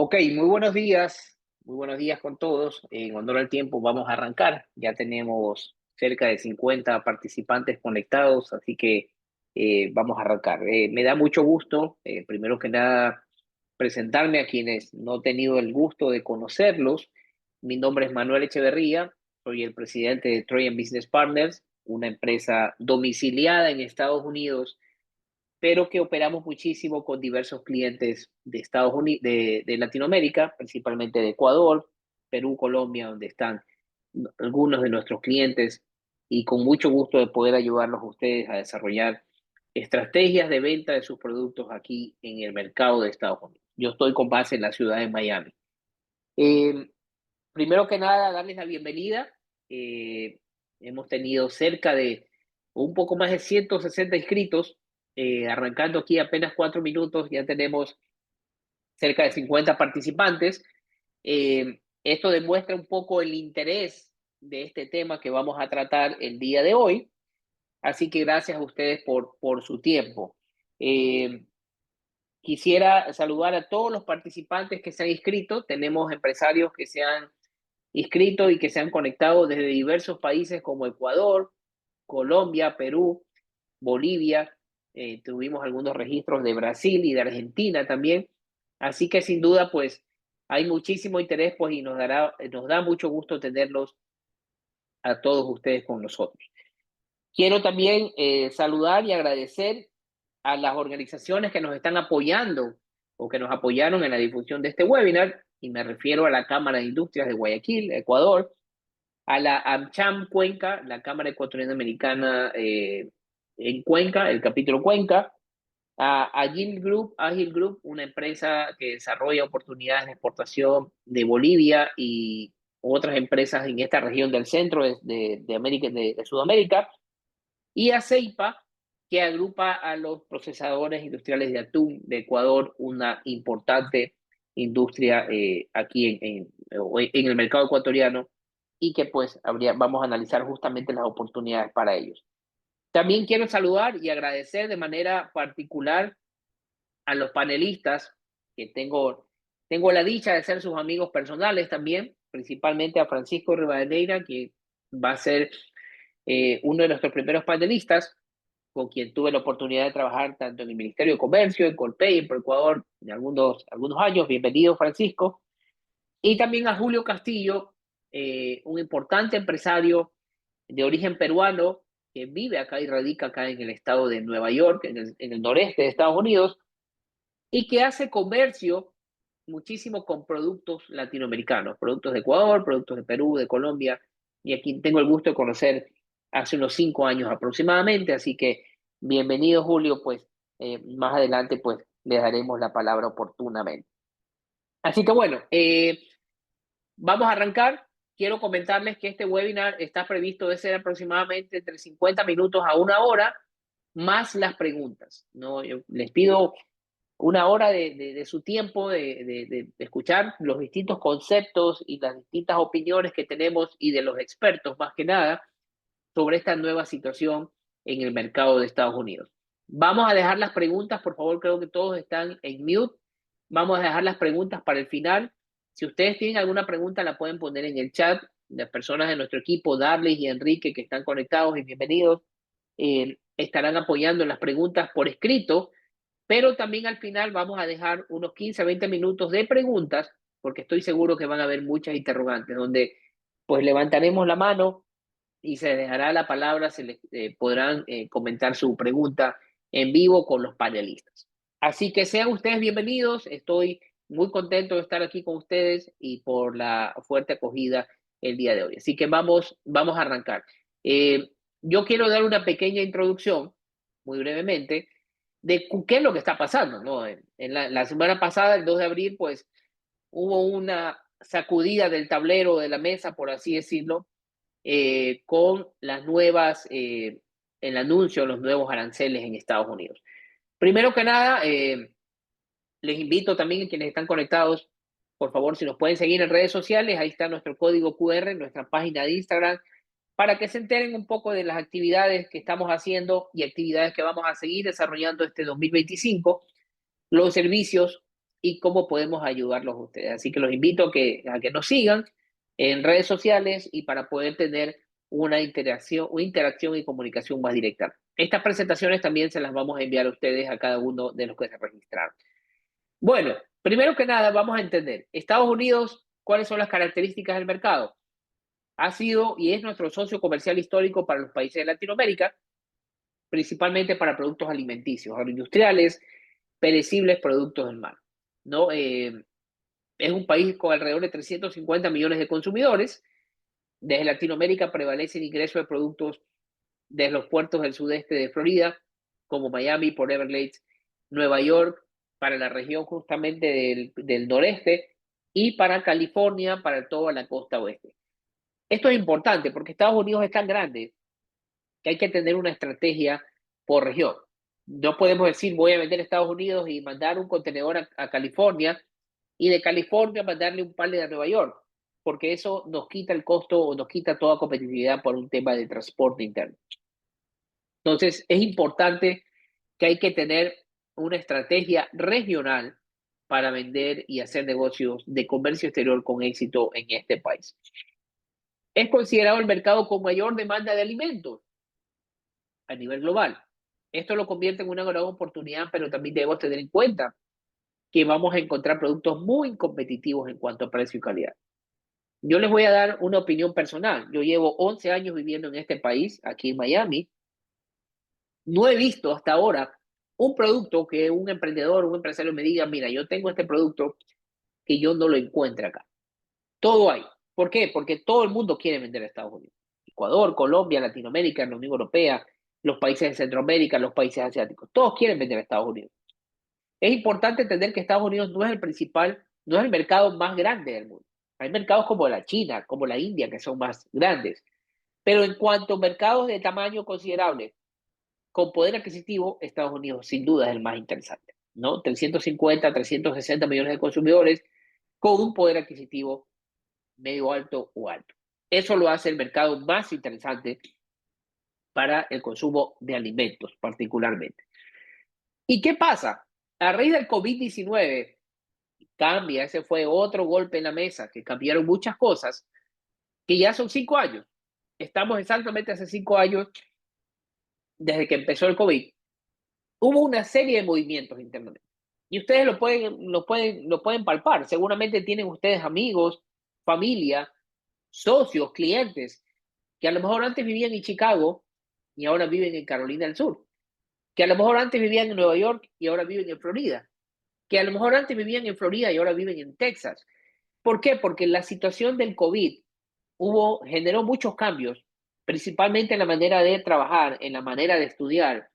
Ok, muy buenos días con todos. En honor al tiempo, vamos a arrancar. Ya tenemos cerca de 50 participantes conectados, así que vamos a arrancar. Me da mucho gusto, primero que nada, presentarme a quienes no he tenido el gusto de conocerlos. Mi nombre es Manuel Echeverría, soy el presidente de Trojan Business Partners, una empresa domiciliada en Estados Unidos pero que operamos muchísimo con diversos clientes de Estados Unidos, de Latinoamérica, principalmente de Ecuador, Perú, Colombia, donde están algunos de nuestros clientes y con mucho gusto de poder ayudarlos a ustedes a desarrollar estrategias de venta de sus productos aquí en el mercado de Estados Unidos. Yo estoy con base en la ciudad de Miami. Eh, Primero que nada, darles la bienvenida. Eh, Hemos tenido cerca de un poco más de 160 inscritos. Arrancando aquí apenas 4 minutos, ya tenemos cerca de 50 participantes. Esto demuestra un poco el interés de este tema que vamos a tratar el día de hoy. Así que gracias a ustedes por su tiempo. Eh, Quisiera saludar a todos los participantes que se han inscrito. Tenemos empresarios que se han inscrito y que se han conectado desde diversos países como Ecuador, Colombia, Perú, Bolivia. Tuvimos algunos registros de Brasil y de Argentina también. Así que sin duda, pues hay muchísimo interés, pues, y nos da mucho gusto tenerlos a todos ustedes con nosotros. Quiero también saludar y agradecer a las organizaciones que nos están apoyando o que nos apoyaron en la difusión de este webinar, y me refiero a la Cámara de Industrias de Guayaquil, Ecuador, a la AmCham Cuenca, la Cámara Ecuatoriana Americana en Cuenca, el capítulo Cuenca, a Agile Group, una empresa que desarrolla oportunidades de exportación de Bolivia y otras empresas en esta región del centro de América, de Sudamérica, y a CEIPA, que agrupa a los procesadores industriales de atún de Ecuador, una importante industria aquí en el mercado ecuatoriano, y que pues vamos a analizar justamente las oportunidades para ellos. También quiero saludar y agradecer de manera particular a los panelistas, que tengo la dicha de ser sus amigos personales también, principalmente a Francisco Rivadeneira, que va a ser uno de nuestros primeros panelistas, con quien tuve la oportunidad de trabajar tanto en el Ministerio de Comercio, en Colpey, en Ecuador, en algunos años. Bienvenido, Francisco. Y también a Julio Castillo, un importante empresario de origen peruano que vive acá y radica acá en el estado de Nueva York, en el noreste de Estados Unidos, y que hace comercio muchísimo con productos latinoamericanos, productos de Ecuador, productos de Perú, de Colombia, y a quien tengo el gusto de conocer hace unos 5 años aproximadamente. Así que bienvenido, Julio, pues más adelante pues le daremos la palabra oportunamente. Así que bueno, vamos a arrancar. Quiero comentarles que este webinar está previsto de ser aproximadamente entre 50 minutos a 1 hora, más las preguntas, ¿no? Yo les pido 1 hora de su tiempo, de escuchar los distintos conceptos y las distintas opiniones que tenemos y de los expertos, más que nada, sobre esta nueva situación en el mercado de Estados Unidos. Vamos a dejar las preguntas, por favor, creo que todos están en mute. Vamos a dejar las preguntas para el final. Si ustedes tienen alguna pregunta, la pueden poner en el chat. Las personas de nuestro equipo, Darles y Enrique, que están conectados y bienvenidos, estarán apoyando las preguntas por escrito, pero también al final vamos a dejar unos 15 a 20 minutos de preguntas, porque estoy seguro que van a haber muchas interrogantes, donde pues levantaremos la mano y se dejará la palabra, se les podrán comentar su pregunta en vivo con los panelistas. Así que sean ustedes bienvenidos, estoy muy contento de estar aquí con ustedes y por la fuerte acogida el día de hoy. Así que vamos a arrancar. Yo quiero dar una pequeña introducción, muy brevemente, de qué es lo que está pasando, ¿no? En la semana pasada, el 2 de abril, pues hubo una sacudida del tablero de la mesa, por así decirlo, con el anuncio de los nuevos aranceles en Estados Unidos. Primero que nada, les invito también a quienes están conectados, por favor, si nos pueden seguir en redes sociales, ahí está nuestro código QR, nuestra página de Instagram, para que se enteren un poco de las actividades que estamos haciendo y actividades que vamos a seguir desarrollando este 2025, los servicios y cómo podemos ayudarlos a ustedes. Así que los invito a que nos sigan en redes sociales y para poder tener una interacción y comunicación más directa. Estas presentaciones también se las vamos a enviar a ustedes, a cada uno de los que se registraron. Bueno, primero que nada, vamos a entender, Estados Unidos, ¿cuáles son las características del mercado? Ha sido y es nuestro socio comercial histórico para los países de Latinoamérica, principalmente para productos alimenticios, agroindustriales, perecibles, productos del mar, ¿no? Es un país con alrededor de 350 millones de consumidores. Desde Latinoamérica prevalece el ingreso de productos desde los puertos del sudeste de Florida, como Miami, Port Everglades, Nueva York, para la región justamente del noreste, y para California, para toda la costa oeste. Esto es importante porque Estados Unidos es tan grande que hay que tener una estrategia por región. No podemos decir voy a vender a Estados Unidos y mandar un contenedor a California y de California mandarle un pallet a Nueva York, porque eso nos quita el costo o nos quita toda competitividad por un tema de transporte interno. Entonces, es importante que hay que tener una estrategia regional para vender y hacer negocios de comercio exterior con éxito en este país. Es considerado el mercado con mayor demanda de alimentos a nivel global. Esto lo convierte en una gran oportunidad, pero también debemos tener en cuenta que vamos a encontrar productos muy competitivos en cuanto a precio y calidad. Yo les voy a dar una opinión personal. Yo llevo 11 años viviendo en este país, aquí en Miami. No he visto hasta ahora un producto que un emprendedor, un empresario me diga, mira, yo tengo este producto que yo no lo encuentro acá. Todo hay. ¿Por qué? Porque todo el mundo quiere vender a Estados Unidos. Ecuador, Colombia, Latinoamérica, la Unión Europea, los países de Centroamérica, los países asiáticos. Todos quieren vender a Estados Unidos. Es importante entender que Estados Unidos no es el principal, no es el mercado más grande del mundo. Hay mercados como la China, como la India, que son más grandes. Pero en cuanto a mercados de tamaño considerable, con poder adquisitivo, Estados Unidos sin duda es el más interesante, ¿no? 350, 360 millones de consumidores con un poder adquisitivo medio alto o alto. Eso lo hace el mercado más interesante para el consumo de alimentos particularmente. ¿Y qué pasa? A raíz del COVID-19 cambia, ese fue otro golpe en la mesa, que cambiaron muchas cosas, que ya son 5 años. Estamos exactamente hace 5 años desde que empezó el COVID. Hubo una serie de movimientos internamente. Y ustedes lo pueden palpar. Seguramente tienen ustedes amigos, familia, socios, clientes, que a lo mejor antes vivían en Chicago y ahora viven en Carolina del Sur, que a lo mejor antes vivían en Nueva York y ahora viven en Florida, que a lo mejor antes vivían en Florida y ahora viven en Texas. ¿Por qué? Porque la situación del COVID generó muchos cambios, principalmente en la manera de trabajar, en la manera de estudiar,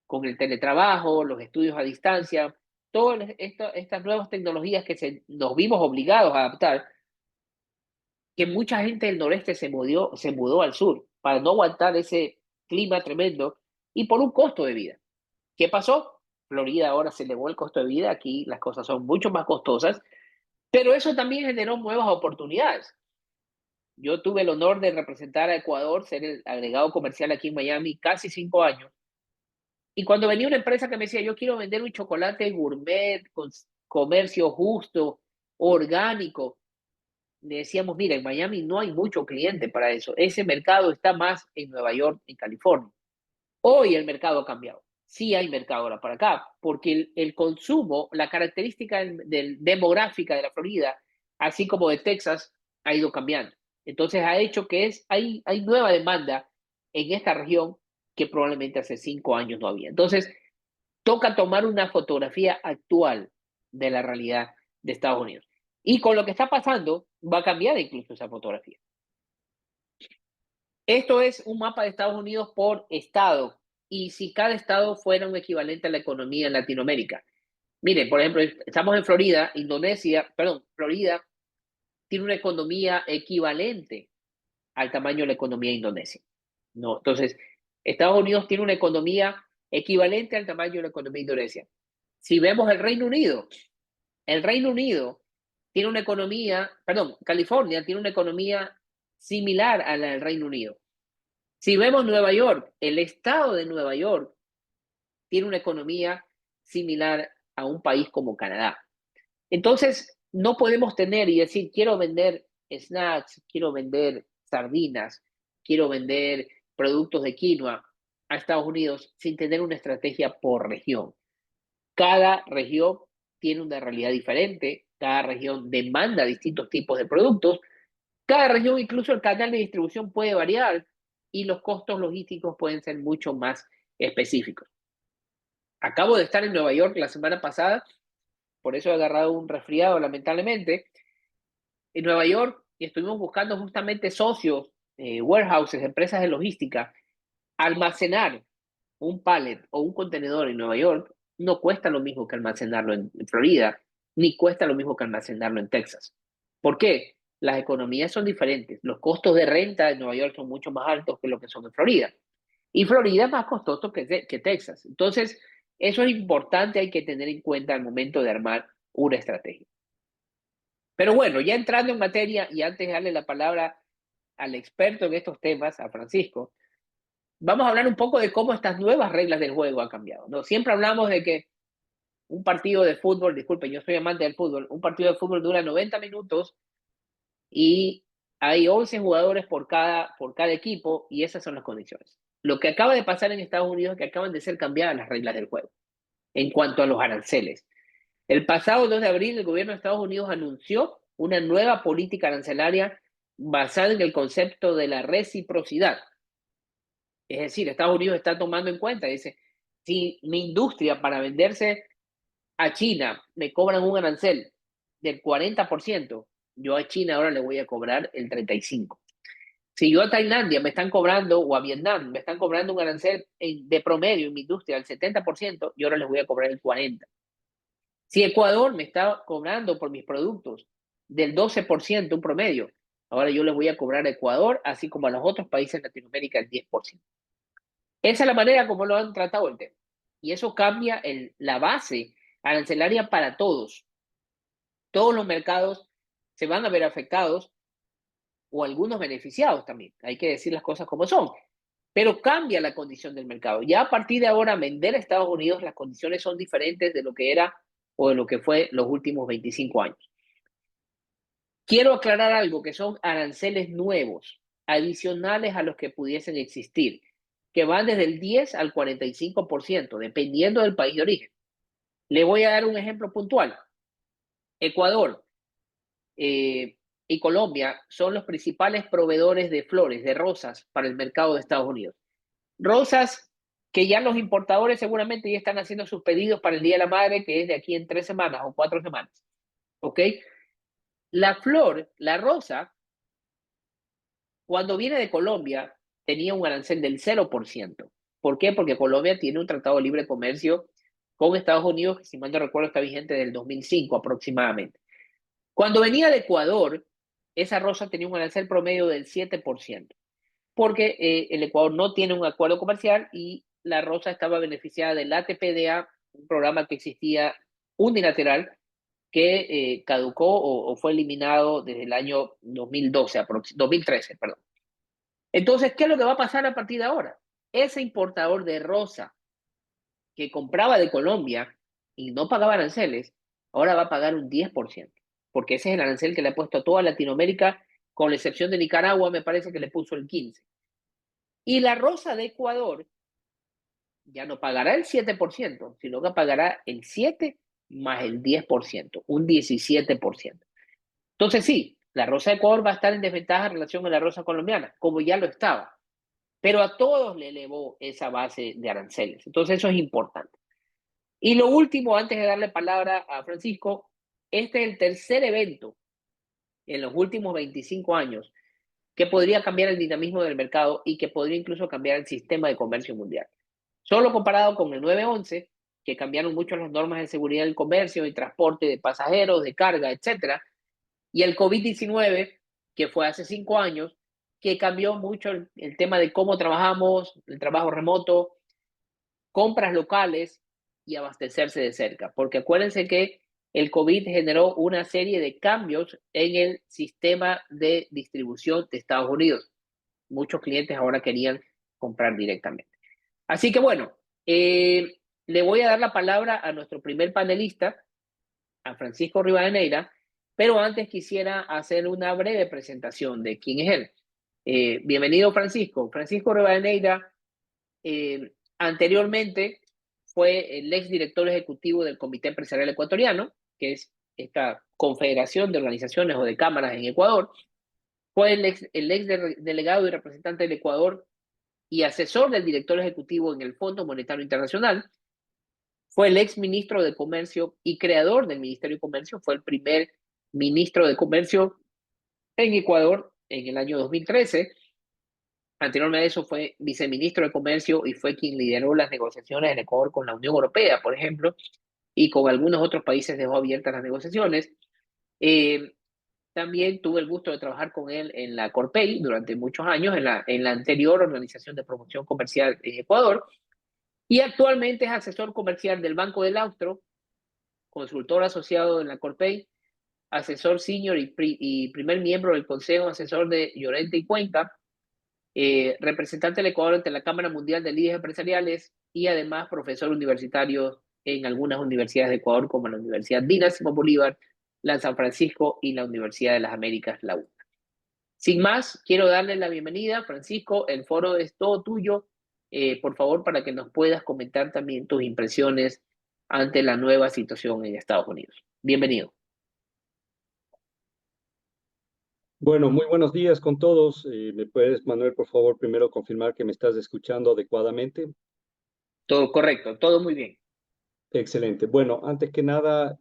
con el teletrabajo, los estudios a distancia, todas estas nuevas tecnologías que nos vimos obligados a adaptar, que mucha gente del noreste se mudó al sur para no aguantar ese clima tremendo y por un costo de vida. ¿Qué pasó? Florida ahora se elevó el costo de vida, aquí las cosas son mucho más costosas, pero eso también generó nuevas oportunidades. Yo tuve el honor de representar a Ecuador, ser el agregado comercial aquí en Miami casi 5 años. Y cuando venía una empresa que me decía, yo quiero vender un chocolate gourmet, con comercio justo, orgánico, le decíamos, mira, en Miami no hay mucho cliente para eso. Ese mercado está más en Nueva York, en California. Hoy el mercado ha cambiado. Sí hay mercado ahora para acá, porque el consumo, la característica demográfica de la Florida, así como de Texas, ha ido cambiando. Entonces ha hecho que hay nueva demanda en esta región que probablemente hace 5 años no había. Entonces, toca tomar una fotografía actual de la realidad de Estados Unidos. Y con lo que está pasando, va a cambiar incluso esa fotografía. Esto es un mapa de Estados Unidos por estado y si cada estado fuera un equivalente a la economía en Latinoamérica. Miren, por ejemplo, estamos en Florida, Florida tiene una economía equivalente al tamaño de la economía de Indonesia. ¿No? Entonces, Estados Unidos tiene una economía equivalente al tamaño de la economía de Indonesia. Si vemos el Reino Unido tiene una economía, California tiene una economía similar a la del Reino Unido. Si vemos Nueva York, el estado de Nueva York tiene una economía similar a un país como Canadá. Entonces, no podemos tener y decir, quiero vender snacks, quiero vender sardinas, quiero vender productos de quinoa a Estados Unidos sin tener una estrategia por región. Cada región tiene una realidad diferente, cada región demanda distintos tipos de productos, cada región incluso el canal de distribución puede variar y los costos logísticos pueden ser mucho más específicos. Acabo de estar en Nueva York la semana pasada, por eso he agarrado un resfriado lamentablemente. En Nueva York estuvimos buscando justamente socios, warehouses, empresas de logística. Almacenar un pallet o un contenedor en Nueva York no cuesta lo mismo que almacenarlo en Florida, ni cuesta lo mismo que almacenarlo en Texas. ¿Por qué? Las economías son diferentes. Los costos de renta en Nueva York son mucho más altos que lo que son en Florida. Y Florida es más costoso que Texas. Entonces, eso es importante, hay que tener en cuenta al momento de armar una estrategia. Pero bueno, ya entrando en materia y antes de darle la palabra al experto en estos temas, a Francisco, vamos a hablar un poco de cómo estas nuevas reglas del juego han cambiado, ¿no? Siempre hablamos de que un partido de fútbol, disculpen, yo soy amante del fútbol, un partido de fútbol dura 90 minutos y hay 11 jugadores por cada equipo y esas son las condiciones. Lo que acaba de pasar en Estados Unidos es que acaban de ser cambiadas las reglas del juego en cuanto a los aranceles. El pasado 2 de abril, el gobierno de Estados Unidos anunció una nueva política arancelaria basada en el concepto de la reciprocidad. Es decir, Estados Unidos está tomando en cuenta, dice, si mi industria para venderse a China me cobran un arancel del 40%, yo a China ahora le voy a cobrar el 35%. Si yo a Tailandia me están cobrando, o a Vietnam me están cobrando un arancel de promedio en mi industria del 70%, yo ahora les voy a cobrar el 40%. Si Ecuador me está cobrando por mis productos del 12% un promedio, ahora yo les voy a cobrar a Ecuador, así como a los otros países de Latinoamérica, el 10%. Esa es la manera como lo han tratado el tema. Y eso cambia la base arancelaria para todos. Todos los mercados se van a ver afectados o algunos beneficiados también. Hay que decir las cosas como son. Pero cambia la condición del mercado. Ya a partir de ahora, vender a Estados Unidos, las condiciones son diferentes de lo que era o de lo que fue los últimos 25 años. Quiero aclarar algo, que son aranceles nuevos, adicionales a los que pudiesen existir, que van desde el 10 al 45%, dependiendo del país de origen. Le voy a dar un ejemplo puntual. Ecuador y Colombia son los principales proveedores de flores, de rosas, para el mercado de Estados Unidos. Rosas que ya los importadores seguramente ya están haciendo sus pedidos para el Día de la Madre, que es de aquí en 3 semanas o 4 semanas. ¿Ok? La flor, la rosa, cuando viene de Colombia, tenía un arancel del 0%. ¿Por qué? Porque Colombia tiene un tratado de libre comercio con Estados Unidos, que si mal no recuerdo está vigente desde el 2005 aproximadamente. Cuando venía de Ecuador, esa rosa tenía un arancel promedio del 7%, porque el Ecuador no tiene un acuerdo comercial y la rosa estaba beneficiada del ATPDA, un programa que existía unilateral que caducó o fue eliminado desde el año 2013, perdón. Entonces, ¿qué es lo que va a pasar a partir de ahora? Ese importador de rosa que compraba de Colombia y no pagaba aranceles, ahora va a pagar un 10%, porque ese es el arancel que le ha puesto a toda Latinoamérica, con la excepción de Nicaragua, me parece que le puso el 15%. Y la rosa de Ecuador ya no pagará el 7%, sino que pagará el 7% más el 10%, un 17%. Entonces sí, la rosa de Ecuador va a estar en desventaja en relación a la rosa colombiana, como ya lo estaba, pero a todos le elevó esa base de aranceles. Entonces eso es importante. Y lo último, antes de darle palabra a Francisco, este es el tercer evento en los últimos 25 años que podría cambiar el dinamismo del mercado y que podría incluso cambiar el sistema de comercio mundial. Solo comparado con el 9/11, que cambiaron mucho las normas de seguridad del comercio y transporte de pasajeros, de carga, etcétera, y el COVID-19, que fue hace 5 años, que cambió mucho el tema de cómo trabajamos, el trabajo remoto, compras locales y abastecerse de cerca. Porque acuérdense que el COVID generó una serie de cambios en el sistema de distribución de Estados Unidos. Muchos clientes ahora querían comprar directamente. Así que bueno, le voy a dar la palabra a nuestro primer panelista, a Francisco Rivadeneira, pero antes quisiera hacer una breve presentación de quién es él. Bienvenido, Francisco. Francisco Rivadeneira anteriormente fue el exdirector ejecutivo del Comité Empresarial Ecuatoriano, que es esta confederación de organizaciones o de cámaras en Ecuador. Fue el ex delegado y representante del Ecuador y asesor del director ejecutivo en el Fondo Monetario Internacional. Fue el ex ministro de Comercio y creador del Ministerio de Comercio. Fue el primer ministro de Comercio en Ecuador en el año 2013. Anteriormente a eso fue viceministro de Comercio y fue quien lideró las negociaciones en Ecuador con la Unión Europea, por ejemplo, y con algunos otros países dejó abiertas las negociaciones. Eh, También tuve el gusto de trabajar con él en la Corpey durante muchos años, en la anterior Organización de Promoción Comercial en Ecuador, y actualmente es asesor comercial del Banco del Austro, consultor asociado en la Corpey, asesor senior y primer miembro del Consejo Asesor de Llorente y Cuenca, representante del Ecuador ante la Cámara Mundial de Líderes Empresariales y además profesor universitario en algunas universidades de Ecuador como la Universidad Dina Simón Bolívar, la San Francisco y la Universidad de las Américas, la UNA. Sin más, quiero darle la bienvenida, Francisco, el foro es todo tuyo, por favor, para que nos puedas comentar también tus impresiones ante la nueva situación en Estados Unidos. Bienvenido. Bueno, muy buenos días con todos. ¿Me puedes, Manuel, por favor, primero confirmar que me estás escuchando adecuadamente? Todo correcto, todo muy bien. Excelente. Bueno, antes que nada,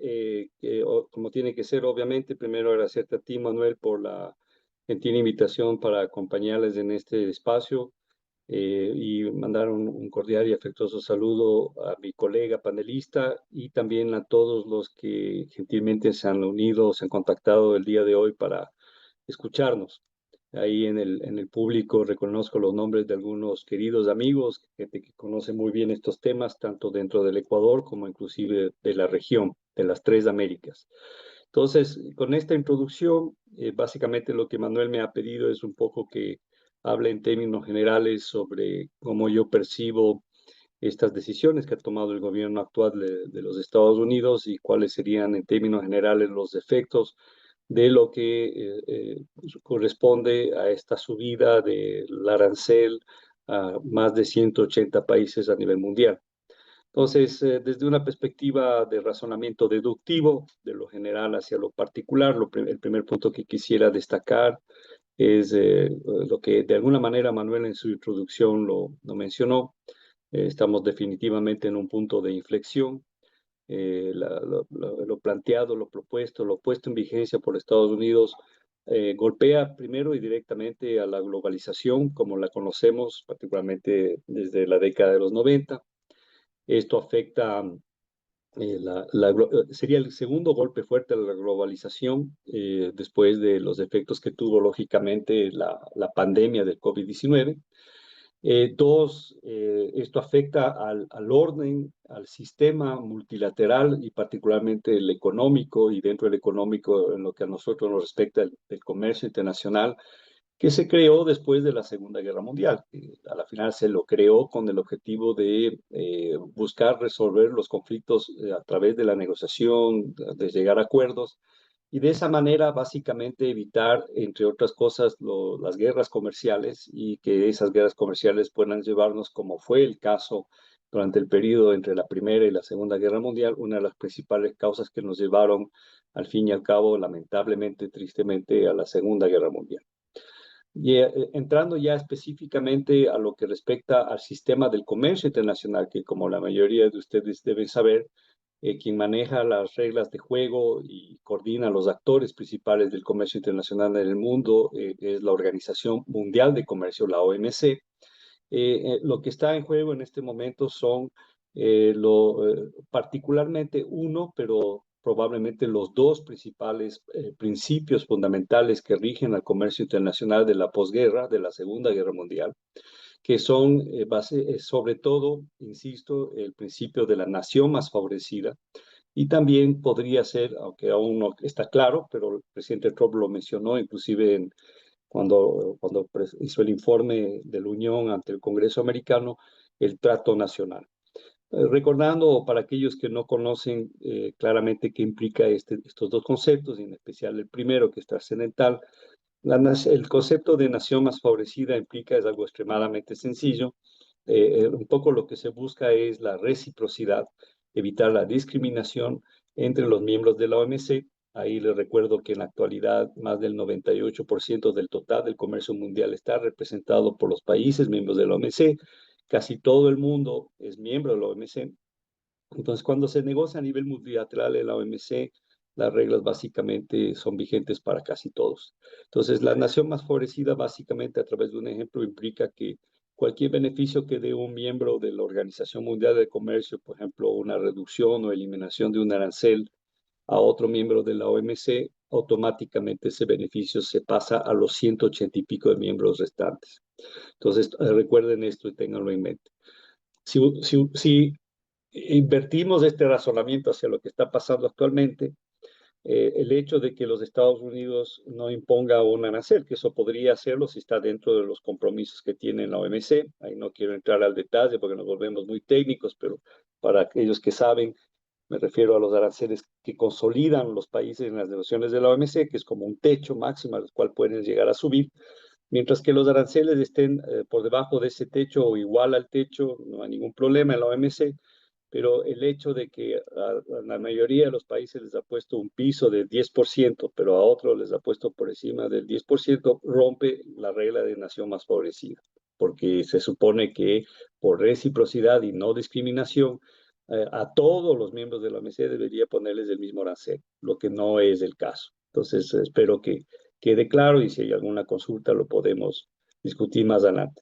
como tiene que ser, obviamente, primero agradecerte a ti, Manuel, por la gentil invitación para acompañarles en este espacio y mandar un cordial y afectuoso saludo a mi colega panelista y también a todos los que gentilmente se han unido, se han contactado el día de hoy para escucharnos. Ahí en el público reconozco los nombres de algunos queridos amigos, gente que conoce muy bien estos temas, tanto dentro del Ecuador como inclusive de la región, de las tres Américas. Entonces, con esta introducción, básicamente lo que Manuel me ha pedido es un poco que hable en términos generales sobre cómo yo percibo estas decisiones que ha tomado el gobierno actual de los Estados Unidos y cuáles serían en términos generales los efectos de lo que corresponde a esta subida del arancel a más de 180 países a nivel mundial. Entonces, desde una perspectiva de razonamiento deductivo, de lo general hacia lo particular, el primer punto que quisiera destacar es lo que de alguna manera Manuel en su introducción lo mencionó. Estamos definitivamente en un punto de inflexión. Lo planteado, lo propuesto, lo puesto en vigencia por Estados Unidos golpea primero y directamente a la globalización como la conocemos, particularmente desde la década de los 90. Esto afecta, sería el segundo golpe fuerte a la globalización después de los efectos que tuvo lógicamente la pandemia del COVID-19. Dos, esto afecta al orden, al sistema multilateral y particularmente el económico y dentro del económico en lo que a nosotros nos respecta el comercio internacional que se creó después de la Segunda Guerra Mundial. A la final se lo creó con el objetivo de buscar resolver los conflictos a través de la negociación, de llegar a acuerdos y de esa manera básicamente evitar, entre otras cosas, las guerras comerciales y que esas guerras comerciales puedan llevarnos, como fue el caso durante el periodo entre la Primera y la Segunda Guerra Mundial, una de las principales causas que nos llevaron al fin y al cabo, lamentablemente, tristemente, a la Segunda Guerra Mundial. Y entrando ya específicamente a lo que respecta al sistema del comercio internacional, que como la mayoría de ustedes deben saber, quien maneja las reglas de juego y coordina a los actores principales del comercio internacional en el mundo es la Organización Mundial de Comercio, la OMC. Lo que está en juego en este momento son particularmente uno, pero probablemente los dos principales principios fundamentales que rigen al comercio internacional de la posguerra, de la Segunda Guerra Mundial, que son sobre todo, insisto, el principio de la nación más favorecida. Y también podría ser, aunque aún no está claro, pero el presidente Trump lo mencionó inclusive cuando hizo el informe de la Unión ante el Congreso americano, el trato nacional. Recordando para aquellos que no conocen claramente qué implica estos dos conceptos, y en especial el primero, que es trascendental, el concepto de nación más favorecida implica, es algo extremadamente sencillo. Un poco lo que se busca es la reciprocidad, evitar la discriminación entre los miembros de la OMC. Ahí les recuerdo que en la actualidad más del 98% del total del comercio mundial está representado por los países miembros de la OMC. Casi todo el mundo es miembro de la OMC. Entonces, cuando se negocia a nivel multilateral en la OMC, las reglas básicamente son vigentes para casi todos. Entonces, la nación más favorecida, básicamente a través de un ejemplo, implica que cualquier beneficio que dé un miembro de la Organización Mundial de Comercio, por ejemplo, una reducción o eliminación de un arancel a otro miembro de la OMC, automáticamente ese beneficio se pasa a los 180 y pico de miembros restantes. Entonces, recuerden esto y ténganlo en mente. Si invertimos este razonamiento hacia lo que está pasando actualmente, el hecho de que los Estados Unidos no imponga un arancel, que eso podría hacerlo si está dentro de los compromisos que tiene la OMC. Ahí no quiero entrar al detalle porque nos volvemos muy técnicos, pero para aquellos que saben, me refiero a los aranceles que consolidan los países en las negociaciones de la OMC, que es como un techo máximo al cual pueden llegar a subir. Mientras que los aranceles estén por debajo de ese techo o igual al techo, no hay ningún problema en la OMC, pero el hecho de que a la mayoría de los países les ha puesto un piso del 10%, pero a otros les ha puesto por encima del 10%, rompe la regla de nación más favorecida, porque se supone que por reciprocidad y no discriminación, a todos los miembros de la OMC debería ponerles el mismo arancel, lo que no es el caso. Entonces, espero que quede claro y si hay alguna consulta lo podemos discutir más adelante.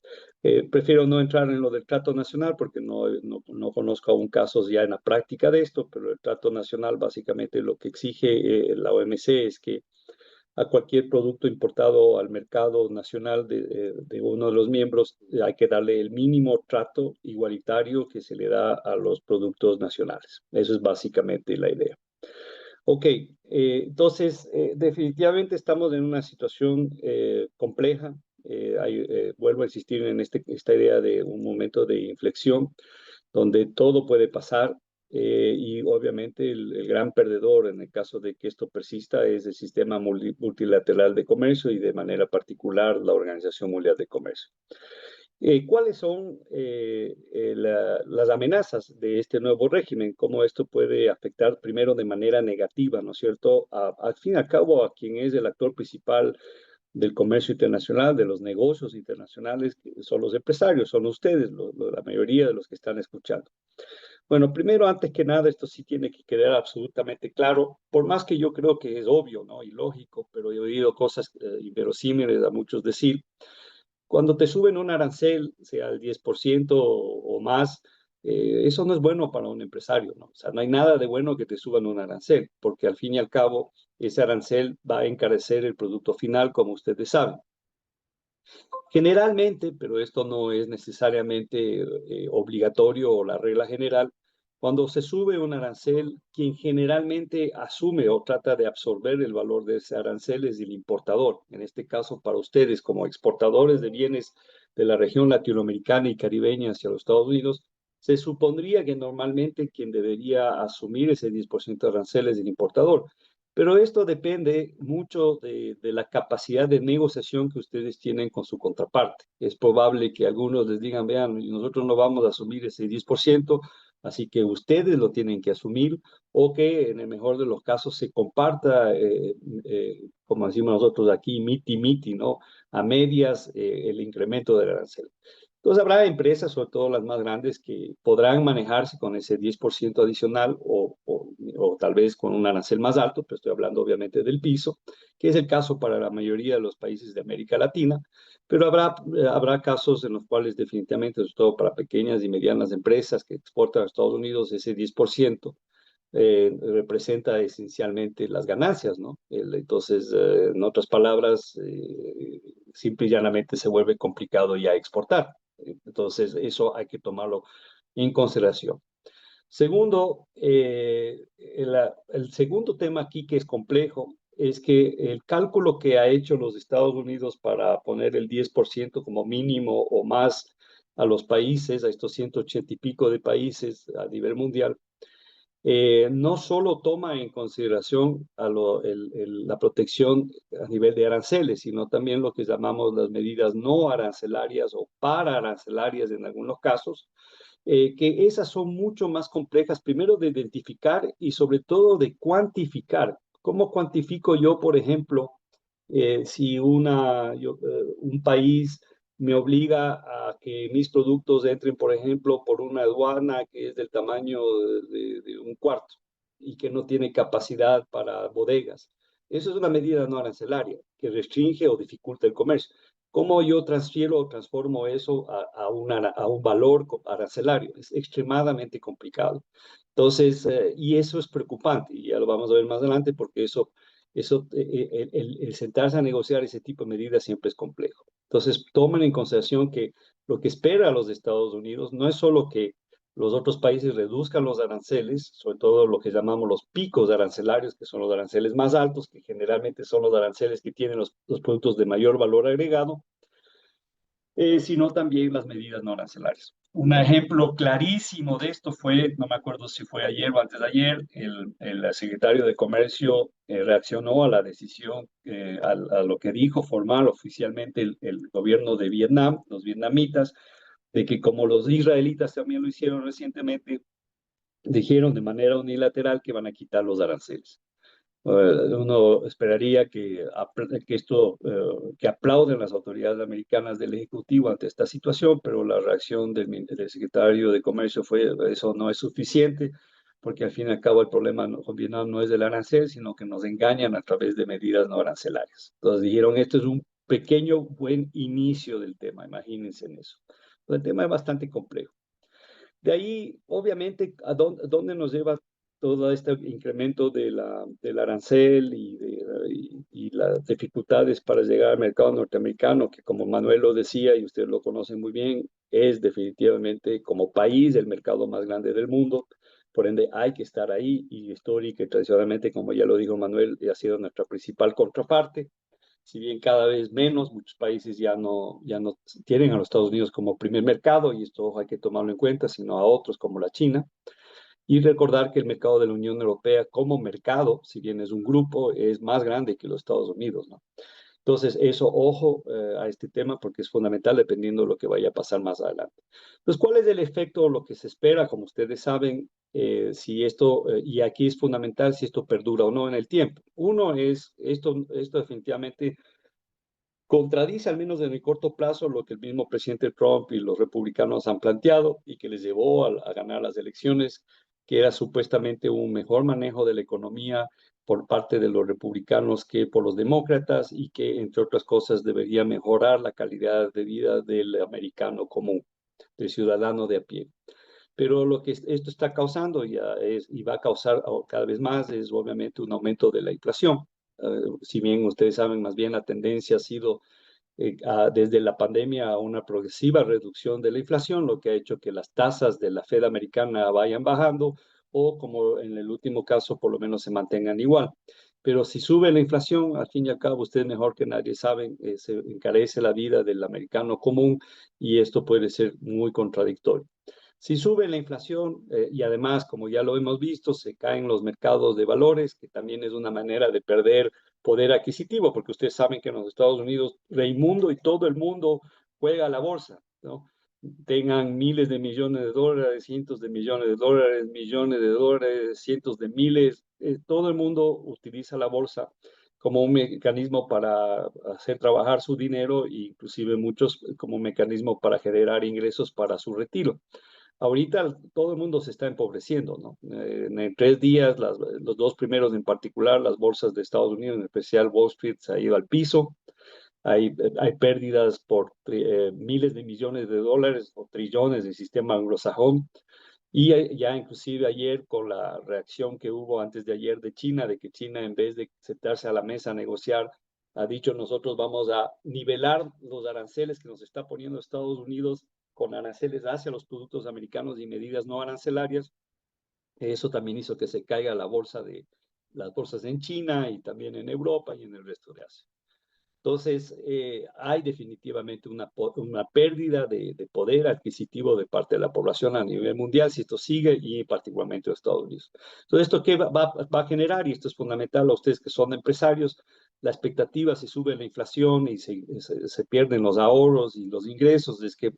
Prefiero no entrar en lo del trato nacional porque no conozco aún casos ya en la práctica de esto, pero el trato nacional básicamente lo que exige la OMC es que a cualquier producto importado al mercado nacional de uno de los miembros hay que darle el mínimo trato igualitario que se le da a los productos nacionales. Eso es básicamente la idea. Ok, entonces definitivamente estamos en una situación compleja. Vuelvo a insistir en esta idea de un momento de inflexión donde todo puede pasar y obviamente el gran perdedor en el caso de que esto persista es el sistema multilateral de comercio y de manera particular la Organización Mundial de Comercio. ¿Cuáles son las amenazas de este nuevo régimen? ¿Cómo esto puede afectar primero de manera negativa, ¿no es cierto? Al fin y al cabo, a quien es el actor principal del comercio internacional, de los negocios internacionales, que son los empresarios, son ustedes, la mayoría de los que están escuchando. Bueno, primero, antes que nada, esto sí tiene que quedar absolutamente claro, por más que yo creo que es obvio, ¿no? Y lógico, pero he oído cosas inverosímiles a muchos decir. Cuando te suben un arancel, sea el 10% o más, eso no es bueno para un empresario, ¿no? O sea, no hay nada de bueno que te suban un arancel, porque al fin y al cabo, ese arancel va a encarecer el producto final, como ustedes saben. Generalmente, pero esto no es necesariamente obligatorio o la regla general, cuando se sube un arancel, quien generalmente asume o trata de absorber el valor de ese arancel es el importador. En este caso, para ustedes, como exportadores de bienes de la región latinoamericana y caribeña hacia los Estados Unidos, se supondría que normalmente quien debería asumir ese 10% de arancel es el importador. Pero esto depende mucho de la capacidad de negociación que ustedes tienen con su contraparte. Es probable que algunos les digan, vean, nosotros no vamos a asumir ese 10%, así que ustedes lo tienen que asumir, o que en el mejor de los casos se comparta, como decimos nosotros aquí, miti-miti, ¿no? A medias el incremento del arancel. Entonces habrá empresas, sobre todo las más grandes, que podrán manejarse con ese 10% adicional o tal vez con un arancel más alto, pero estoy hablando obviamente del piso, que es el caso para la mayoría de los países de América Latina, pero habrá casos en los cuales definitivamente, sobre todo para pequeñas y medianas empresas que exportan a Estados Unidos, ese 10% representa esencialmente las ganancias, ¿no? Entonces, en otras palabras, simple y llanamente se vuelve complicado ya exportar. Entonces, eso hay que tomarlo en consideración. Segundo, el segundo tema aquí que es complejo es que el cálculo que ha hecho los Estados Unidos para poner el 10% como mínimo o más a los países, a estos 180 y pico de países a nivel mundial, no solo toma en consideración la protección a nivel de aranceles, sino también lo que llamamos las medidas no arancelarias o pararancelarias en algunos casos, que esas son mucho más complejas, primero de identificar y sobre todo de cuantificar. ¿Cómo cuantifico yo, por ejemplo, si un país me obliga a que mis productos entren, por ejemplo, por una aduana que es del tamaño de un cuarto y que no tiene capacidad para bodegas? Eso es una medida no arancelaria que restringe o dificulta el comercio. ¿Cómo yo transfiero o transformo eso a un valor arancelario? Es extremadamente complicado. Entonces, y eso es preocupante, y ya lo vamos a ver más adelante, porque el sentarse a negociar ese tipo de medidas siempre es complejo. Entonces, tomen en consideración que lo que espera a los Estados Unidos no es solo que los otros países reduzcan los aranceles, sobre todo lo que llamamos los picos arancelarios, que son los aranceles más altos, que generalmente son los aranceles que tienen los productos de mayor valor agregado, sino también las medidas no arancelarias. Un ejemplo clarísimo de esto fue, no me acuerdo si fue ayer o antes de ayer, el secretario de Comercio reaccionó a la decisión, a lo que dijo formal oficialmente el gobierno de Vietnam, los vietnamitas, de que como los israelitas también lo hicieron recientemente, dijeron de manera unilateral que van a quitar los aranceles. Uno esperaría que aplauden las autoridades americanas del Ejecutivo ante esta situación, pero la reacción del secretario de Comercio fue: eso no es suficiente, porque al fin y al cabo el problema con Vietnam no es del arancel, sino que nos engañan a través de medidas no arancelarias. Entonces dijeron: esto es un pequeño buen inicio del tema, imagínense en eso. Entonces, el tema es bastante complejo. De ahí, obviamente, ¿a dónde nos lleva todo este incremento del arancel y las dificultades para llegar al mercado norteamericano, que, como Manuel lo decía y usted lo conoce muy bien, es definitivamente, como país, el mercado más grande del mundo? Por ende, hay que estar ahí, y histórica y tradicionalmente, como ya lo dijo Manuel, ha sido nuestra principal contraparte. Si bien cada vez menos, muchos países ya no tienen a los Estados Unidos como primer mercado, y esto hay que tomarlo en cuenta, sino a otros como la China. Y recordar que el mercado de la Unión Europea como mercado, si bien es un grupo, es más grande que los Estados Unidos, ¿no? Entonces, eso, ojo a este tema, porque es fundamental dependiendo de lo que vaya a pasar más adelante. Entonces, ¿cuál es el efecto o lo que se espera? Como ustedes saben, si esto, y aquí es fundamental si esto perdura o no en el tiempo. Uno es, esto definitivamente contradice, al menos en el corto plazo, lo que el mismo presidente Trump y los republicanos han planteado y que les llevó a ganar las elecciones, que era supuestamente un mejor manejo de la economía por parte de los republicanos que por los demócratas, y que, entre otras cosas, debería mejorar la calidad de vida del americano común, del ciudadano de a pie. Pero lo que esto está causando y va a causar cada vez más es obviamente un aumento de la inflación. Si bien ustedes saben, más bien la tendencia ha sido desde la pandemia a una progresiva reducción de la inflación, lo que ha hecho que las tasas de la Fed americana vayan bajando, o, como en el último caso, por lo menos se mantengan igual. Pero si sube la inflación, al fin y al cabo, ustedes mejor que nadie saben, se encarece la vida del americano común, y esto puede ser muy contradictorio. Si sube la inflación, y además, como ya lo hemos visto, se caen los mercados de valores, que también es una manera de perder poder adquisitivo, porque ustedes saben que en los Estados Unidos, Raimundo y todo el mundo juega a la bolsa, ¿no? Tengan miles de millones de dólares, cientos de millones de dólares, cientos de miles, todo el mundo utiliza la bolsa como un mecanismo para hacer trabajar su dinero, e inclusive muchos como un mecanismo para generar ingresos para su retiro. Ahorita todo el mundo se está empobreciendo, ¿no? En 3 días, los dos primeros en particular, las bolsas de Estados Unidos, en especial Wall Street, se ha ido al piso. Hay pérdidas por miles de millones de dólares o trillones del sistema anglosajón. Y ya inclusive ayer, con la reacción que hubo antes de ayer de China, de que China, en vez de sentarse a la mesa a negociar, ha dicho: nosotros vamos a nivelar los aranceles que nos está poniendo Estados Unidos con aranceles hacia los productos americanos y medidas no arancelarias. Eso también hizo que se caiga las bolsas en China y también en Europa y en el resto de Asia. Entonces, hay definitivamente una pérdida de poder adquisitivo de parte de la población a nivel mundial si esto sigue y particularmente en Estados Unidos. Entonces, ¿esto qué va a generar? Y esto es fundamental a ustedes que son empresarios. La expectativa, si sube la inflación y se pierden los ahorros y los ingresos, es que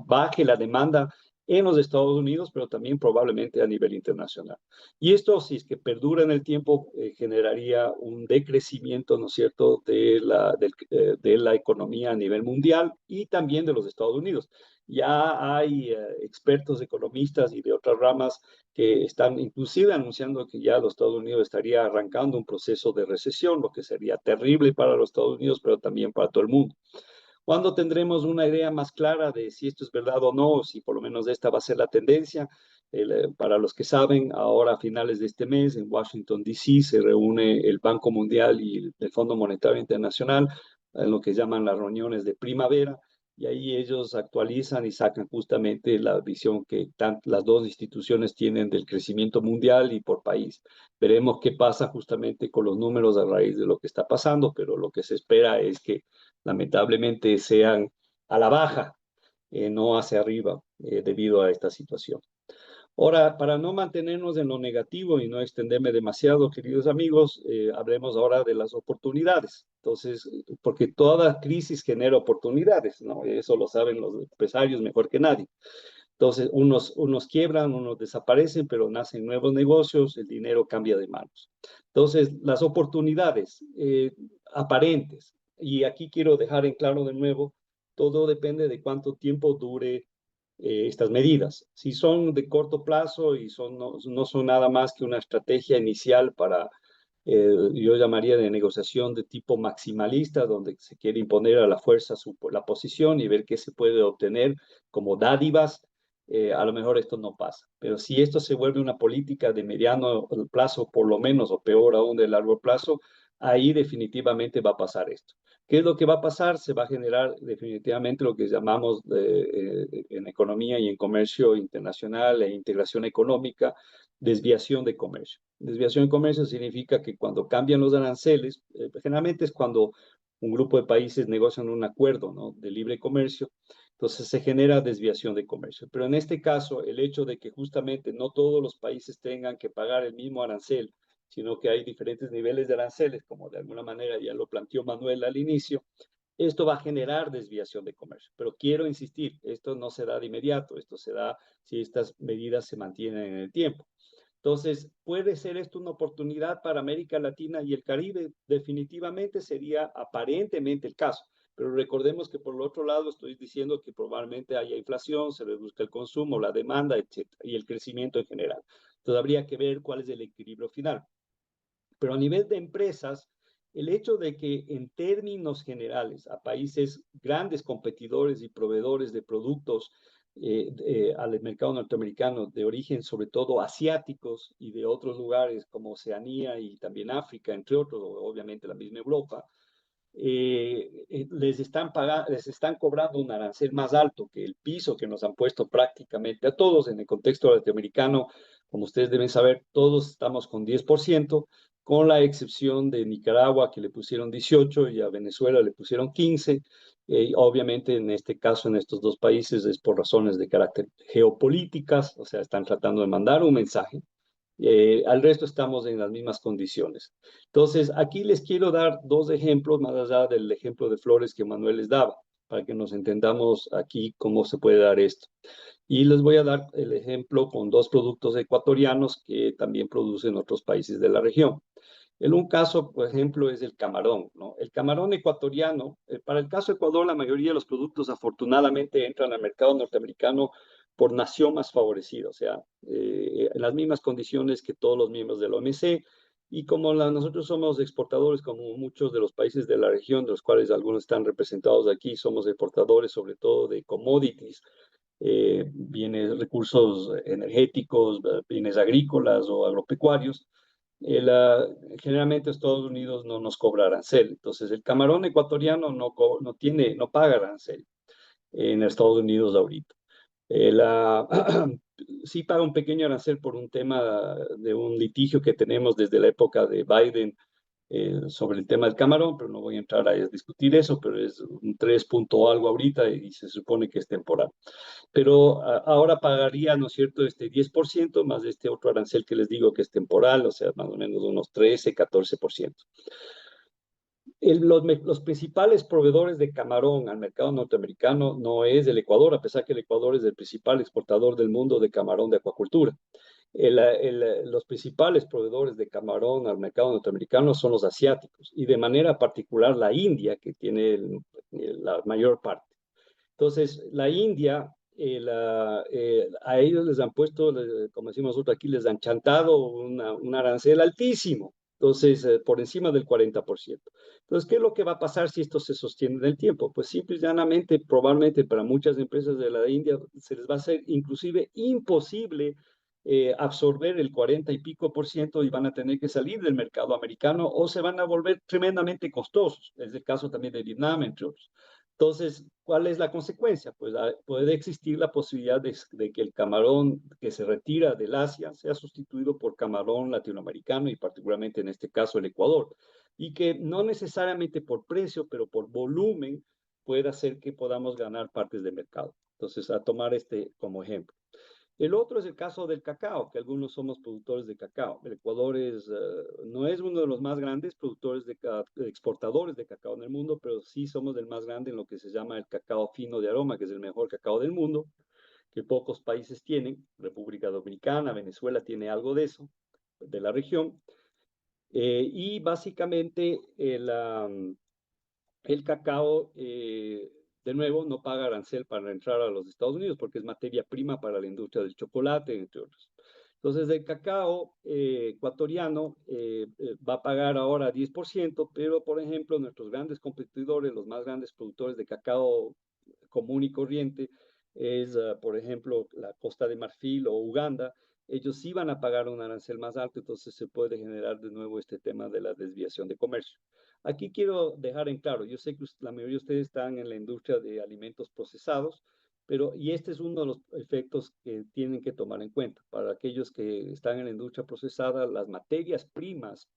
baje la demanda en los Estados Unidos, pero también probablemente a nivel internacional. Y esto, si es que perdura en el tiempo, generaría un decrecimiento, ¿no es cierto?, de la economía a nivel mundial y también de los Estados Unidos. Ya hay expertos economistas y de otras ramas que están inclusive anunciando que ya los Estados Unidos estaría arrancando un proceso de recesión, lo que sería terrible para los Estados Unidos, pero también para todo el mundo. ¿Cuándo tendremos una idea más clara de si esto es verdad o no, o si por lo menos esta va a ser la tendencia? Para los que saben, ahora a finales de este mes en Washington, D.C. se reúne el Banco Mundial y el Fondo Monetario Internacional en lo que llaman las reuniones de primavera, y ahí ellos actualizan y sacan justamente la visión que las dos instituciones tienen del crecimiento mundial y por país. Veremos qué pasa justamente con los números a raíz de lo que está pasando, pero lo que se espera es que lamentablemente sean a la baja, no hacia arriba, debido a esta situación. Ahora, para no mantenernos en lo negativo y no extenderme demasiado, queridos amigos, hablemos ahora de las oportunidades. Entonces, porque toda crisis genera oportunidades, ¿no? Eso lo saben los empresarios mejor que nadie. Entonces, unos quiebran, unos desaparecen, pero nacen nuevos negocios, el dinero cambia de manos. Entonces, las oportunidades aparentes, y aquí quiero dejar en claro de nuevo, todo depende de cuánto tiempo dure estas medidas. Si son de corto plazo y no son nada más que una estrategia inicial para, yo llamaría de negociación de tipo maximalista, donde se quiere imponer a la fuerza la posición y ver qué se puede obtener como dádivas, a lo mejor esto no pasa. Pero si esto se vuelve una política de mediano plazo, por lo menos, o peor aún de largo plazo, ahí definitivamente va a pasar esto. ¿Qué es lo que va a pasar? Se va a generar definitivamente lo que llamamos en economía y en comercio internacional e integración económica, desviación de comercio. Desviación de comercio significa que cuando cambian los aranceles, generalmente es cuando un grupo de países negocian un acuerdo, ¿no?, de libre comercio, entonces se genera desviación de comercio. Pero en este caso, el hecho de que justamente no todos los países tengan que pagar el mismo arancel, sino que hay diferentes niveles de aranceles, como de alguna manera ya lo planteó Manuel al inicio, esto va a generar desviación de comercio. Pero quiero insistir, esto no se da de inmediato, esto se da si estas medidas se mantienen en el tiempo. Entonces, ¿puede ser esto una oportunidad para América Latina y el Caribe? Definitivamente sería aparentemente el caso. Pero recordemos que por el otro lado estoy diciendo que probablemente haya inflación, se reduzca el consumo, la demanda, etcétera, y el crecimiento en general. Entonces, habría que ver cuál es el equilibrio final. Pero a nivel de empresas, el hecho de que en términos generales a países grandes competidores y proveedores de productos al mercado norteamericano de origen sobre todo asiáticos y de otros lugares como Oceanía y también África, entre otros, obviamente la misma Europa, les están cobrando un arancel más alto que el piso que nos han puesto prácticamente a todos en el contexto latinoamericano. Como ustedes deben saber, todos estamos con 10%, con la excepción de Nicaragua, que le pusieron 18, y a Venezuela le pusieron 15. Obviamente, en este caso, en estos dos países, es por razones de carácter geopolíticas, o sea, están tratando de mandar un mensaje. Al resto estamos en las mismas condiciones. Entonces, aquí les quiero dar dos ejemplos, más allá del ejemplo de flores que Manuel les daba, para que nos entendamos aquí cómo se puede dar esto. Y les voy a dar el ejemplo con dos productos ecuatorianos que también producen otros países de la región. En un caso, por ejemplo, es el camarón, ¿no? El camarón ecuatoriano, para el caso de Ecuador, la mayoría de los productos afortunadamente entran al mercado norteamericano por nación más favorecida, o sea, en las mismas condiciones que todos los miembros de la OMC. Y como nosotros somos exportadores, como muchos de los países de la región, de los cuales algunos están representados aquí, somos exportadores sobre todo de commodities, bienes, recursos energéticos, bienes agrícolas o agropecuarios. El, generalmente Estados Unidos no nos cobra arancel. Entonces, el camarón ecuatoriano no paga arancel en Estados Unidos ahorita. La, sí paga un pequeño arancel por un tema de un litigio que tenemos desde la época de Biden sobre el tema del camarón, pero no voy a entrar a discutir eso, pero es un 3 punto algo ahorita y se supone que es temporal. Pero ahora pagaría, ¿no es cierto?, este 10% más este otro arancel que les digo que es temporal, o sea, más o menos unos 13, 14%. Los principales proveedores de camarón al mercado norteamericano no es el Ecuador, a pesar que el Ecuador es el principal exportador del mundo de camarón de acuacultura. Los principales proveedores de camarón al mercado norteamericano son los asiáticos y de manera particular la India, que tiene la mayor parte. Entonces, la India, a ellos les han puesto, como decimos nosotros aquí, les han chantado un arancel altísimo, entonces, por encima del 40%. Entonces, ¿qué es lo que va a pasar si esto se sostiene en el tiempo? Pues simple y llanamente, probablemente para muchas empresas de la India se les va a hacer inclusive imposible absorber el 40 y pico por ciento y van a tener que salir del mercado americano o se van a volver tremendamente costosos. Es el caso también de Vietnam, entre otros. Entonces, ¿cuál es la consecuencia? Pues puede existir la posibilidad de que el camarón que se retira del Asia sea sustituido por camarón latinoamericano y particularmente en este caso el Ecuador. Y que no necesariamente por precio, pero por volumen pueda hacer que podamos ganar partes de mercado. Entonces, a tomar este como ejemplo. El otro es el caso del cacao, que algunos somos productores de cacao. El Ecuador no es uno de los más grandes productores exportadores de cacao en el mundo, pero sí somos el más grande en lo que se llama el cacao fino de aroma, que es el mejor cacao del mundo, que pocos países tienen. República Dominicana, Venezuela tiene algo de eso, de la región. Y básicamente el cacao, de nuevo, no paga arancel para entrar a los Estados Unidos porque es materia prima para la industria del chocolate, entre otros. Entonces, el cacao ecuatoriano va a pagar ahora 10%, pero, por ejemplo, nuestros grandes competidores, los más grandes productores de cacao común y corriente, es, por ejemplo, la Costa de Marfil o Uganda, ellos sí van a pagar un arancel más alto, entonces se puede generar de nuevo este tema de la desviación de comercio. Aquí quiero dejar en claro, yo sé que la mayoría de ustedes están en la industria de alimentos procesados, pero y este es uno de los efectos que tienen que tomar en cuenta. Para aquellos que están en la industria procesada, las materias primas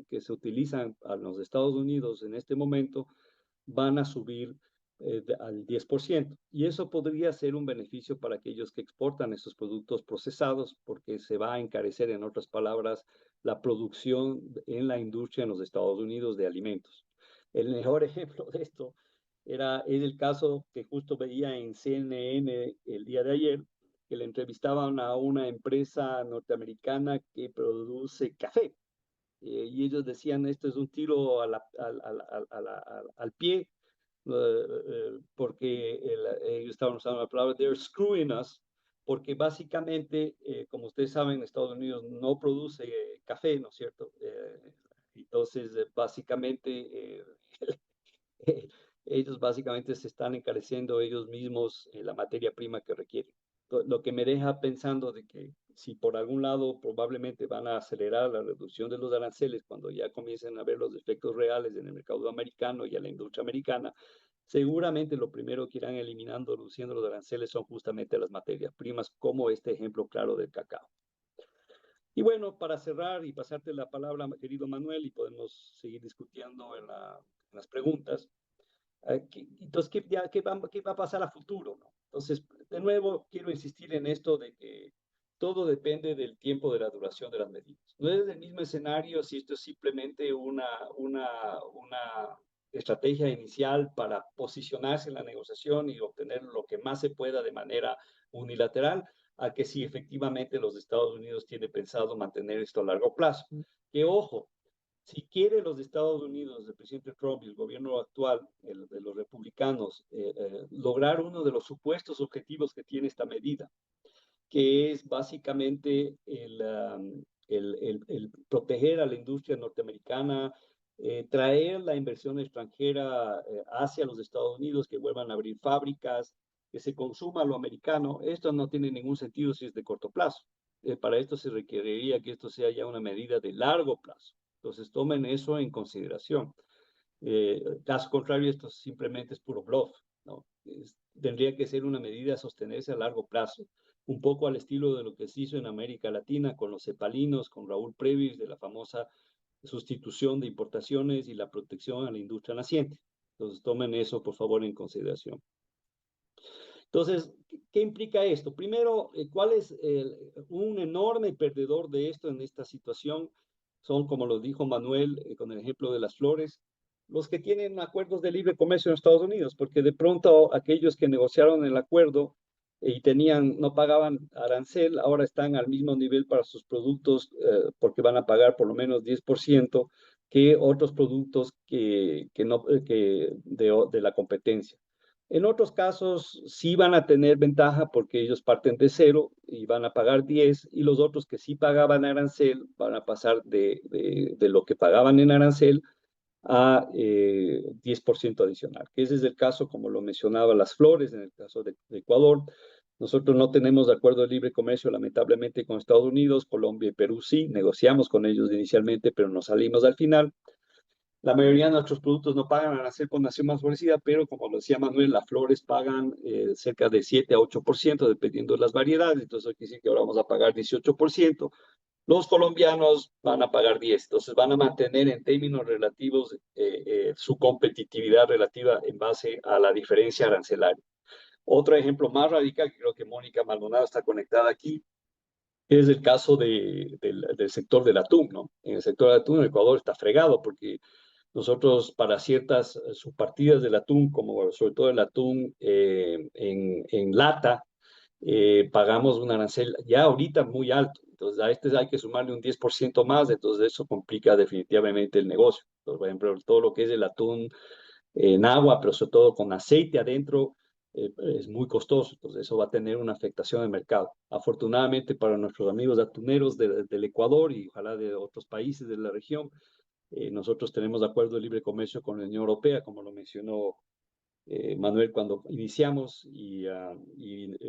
que se utilizan en los Estados Unidos en este momento van a subir al 10%. Y eso podría ser un beneficio para aquellos que exportan esos productos procesados, porque se va a encarecer, en otras palabras, la producción en la industria en los Estados Unidos de alimentos. El mejor ejemplo de esto es el caso que justo veía en CNN el día de ayer, que le entrevistaban a una empresa norteamericana que produce café. Y ellos decían, esto es un tiro al pie, porque ellos estaban usando la palabra, they're screwing us, porque básicamente, como ustedes saben, Estados Unidos no produce café, ¿no es cierto? Entonces, básicamente, ellos básicamente se están encareciendo ellos mismos la materia prima que requieren. Lo que me deja pensando de que si por algún lado probablemente van a acelerar la reducción de los aranceles cuando ya comiencen a ver los efectos reales en el mercado americano y en la industria americana, seguramente lo primero que irán eliminando, reduciendo los aranceles son justamente las materias primas, como este ejemplo claro del cacao. Y bueno, para cerrar y pasarte la palabra, querido Manuel, y podemos seguir discutiendo en las preguntas. Entonces, ¿qué va a pasar a futuro? ¿No? Entonces, de nuevo, quiero insistir en esto de que todo depende del tiempo de la duración de las medidas. No es el mismo escenario si esto es simplemente una estrategia inicial para posicionarse en la negociación y obtener lo que más se pueda de manera unilateral, a que si efectivamente los Estados Unidos tienen pensado mantener esto a largo plazo. Que ojo, si quiere los Estados Unidos, el presidente Trump y el gobierno actual de los republicanos, lograr uno de los supuestos objetivos que tiene esta medida, que es básicamente el proteger a la industria norteamericana, traer la inversión extranjera hacia los Estados Unidos, que vuelvan a abrir fábricas, que se consuma lo americano. Esto no tiene ningún sentido si es de corto plazo. Para esto se requeriría que esto sea ya una medida de largo plazo. Entonces tomen eso en consideración. Caso contrario, esto simplemente es puro bluff, ¿no? Tendría que ser una medida a sostenerse a largo plazo, un poco al estilo de lo que se hizo en América Latina con los cepalinos, con Raúl Previs de la famosa sustitución de importaciones y la protección a la industria naciente. Entonces, tomen eso, por favor, en consideración. Entonces, ¿qué implica esto? Primero, ¿cuál es un enorme perdedor de esto en esta situación? Son, como lo dijo Manuel, con el ejemplo de las flores, los que tienen acuerdos de libre comercio en Estados Unidos, porque de pronto aquellos que negociaron el acuerdo y no pagaban arancel, ahora están al mismo nivel para sus productos, porque van a pagar por lo menos 10% que otros productos de la competencia. En otros casos sí van a tener ventaja porque ellos parten de cero y van a pagar 10, y los otros que sí pagaban arancel van a pasar de lo que pagaban en arancel a 10% adicional, que ese es el caso, como lo mencionaba, las flores, en el caso de Ecuador. Nosotros no tenemos acuerdo de libre comercio, lamentablemente, con Estados Unidos. Colombia y Perú sí, negociamos con ellos inicialmente, pero nos salimos al final. La mayoría de nuestros productos no pagan arancel por nación más favorecida, pero como lo decía Manuel, las flores pagan cerca de 7 a 8%, dependiendo de las variedades. Entonces, eso quiere decir que ahora vamos a pagar 18%. Los colombianos van a pagar 10%. Entonces, van a mantener en términos relativos su competitividad relativa en base a la diferencia arancelaria. Otro ejemplo más radical, que creo que Mónica Maldonado está conectada aquí, es el caso del sector del atún, ¿no? En el sector del atún, el Ecuador está fregado porque nosotros para ciertas subpartidas del atún, como sobre todo el atún en lata, pagamos un arancel ya ahorita muy alto. Entonces a este hay que sumarle un 10% más, entonces eso complica definitivamente el negocio. Entonces, por ejemplo, todo lo que es el atún en agua, pero sobre todo con aceite adentro, es muy costoso. Entonces eso va a tener una afectación al mercado. Afortunadamente para nuestros amigos atuneros del Ecuador y ojalá de otros países de la región, nosotros tenemos acuerdo de libre comercio con la Unión Europea, como lo mencionó Manuel cuando iniciamos, y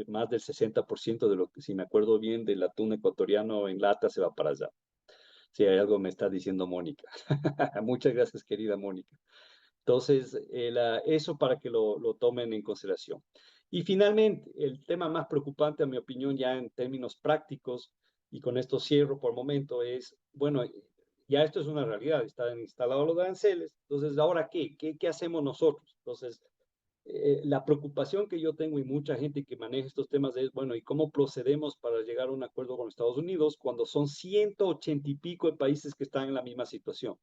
más del 60% de lo que, si me acuerdo bien, del atún ecuatoriano en lata se va para allá. Si hay algo me está diciendo Mónica. Muchas gracias, querida Mónica. Entonces, eso para que lo tomen en consideración. Y finalmente, el tema más preocupante, a mi opinión, ya en términos prácticos, y con esto cierro por el momento, es, bueno, ya esto es una realidad, están instalados los aranceles, entonces, ¿ahora qué? ¿Qué hacemos nosotros? Entonces, la preocupación que yo tengo y mucha gente que maneja estos temas es, bueno, ¿y cómo procedemos para llegar a un acuerdo con Estados Unidos cuando son 180 y pico de países que están en la misma situación?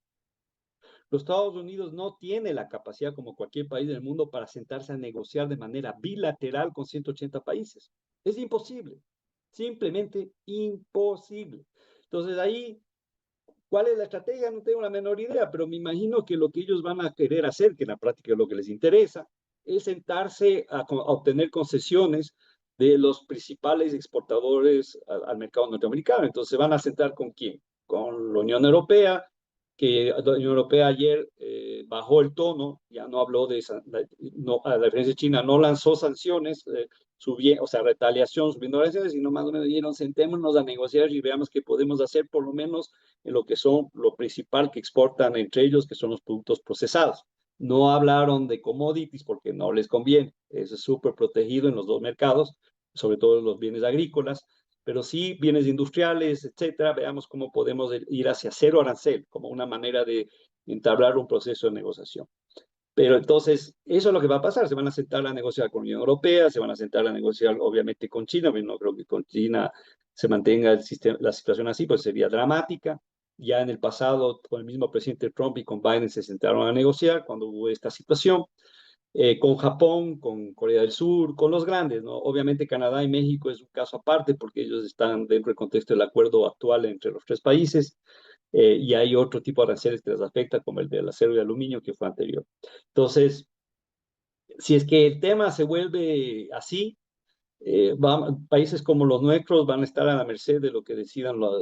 Los Estados Unidos no tiene la capacidad, como cualquier país del mundo, para sentarse a negociar de manera bilateral con 180 países. Es imposible, simplemente imposible. Entonces ahí, ¿cuál es la estrategia? No tengo la menor idea, pero me imagino que lo que ellos van a querer hacer, que en la práctica es lo que les interesa, es sentarse a obtener concesiones de los principales exportadores al mercado norteamericano. Entonces, ¿se van a sentar con quién? Con la Unión Europea, que la Unión Europea ayer bajó el tono, ya no habló de esa, no, a la diferencia de China, no lanzó sanciones, o sea, retaliación subiendo las sanciones, sino más o menos dijeron, sentémonos a negociar y veamos qué podemos hacer, por lo menos en lo que son lo principal que exportan entre ellos, que son los productos procesados. No hablaron de commodities porque no les conviene, eso es súper protegido en los dos mercados, sobre todo en los bienes agrícolas, pero sí bienes industriales, etcétera. Veamos cómo podemos ir hacia cero arancel, como una manera de entablar un proceso de negociación. Pero entonces, eso es lo que va a pasar. Se van a sentar a negociar con la Unión Europea, se van a sentar a negociar obviamente con China. No creo que con China se mantenga la situación así, pues sería dramática. Ya en el pasado, con el mismo presidente Trump y con Biden se sentaron a negociar cuando hubo esta situación. Con Japón, con Corea del Sur, con los grandes, ¿no? Obviamente Canadá y México es un caso aparte porque ellos están dentro del contexto del acuerdo actual entre los tres países, y hay otro tipo de aranceles que les afecta, como el del acero y aluminio que fue anterior. Entonces, si es que el tema se vuelve así, países como los nuestros van a estar a la merced de lo que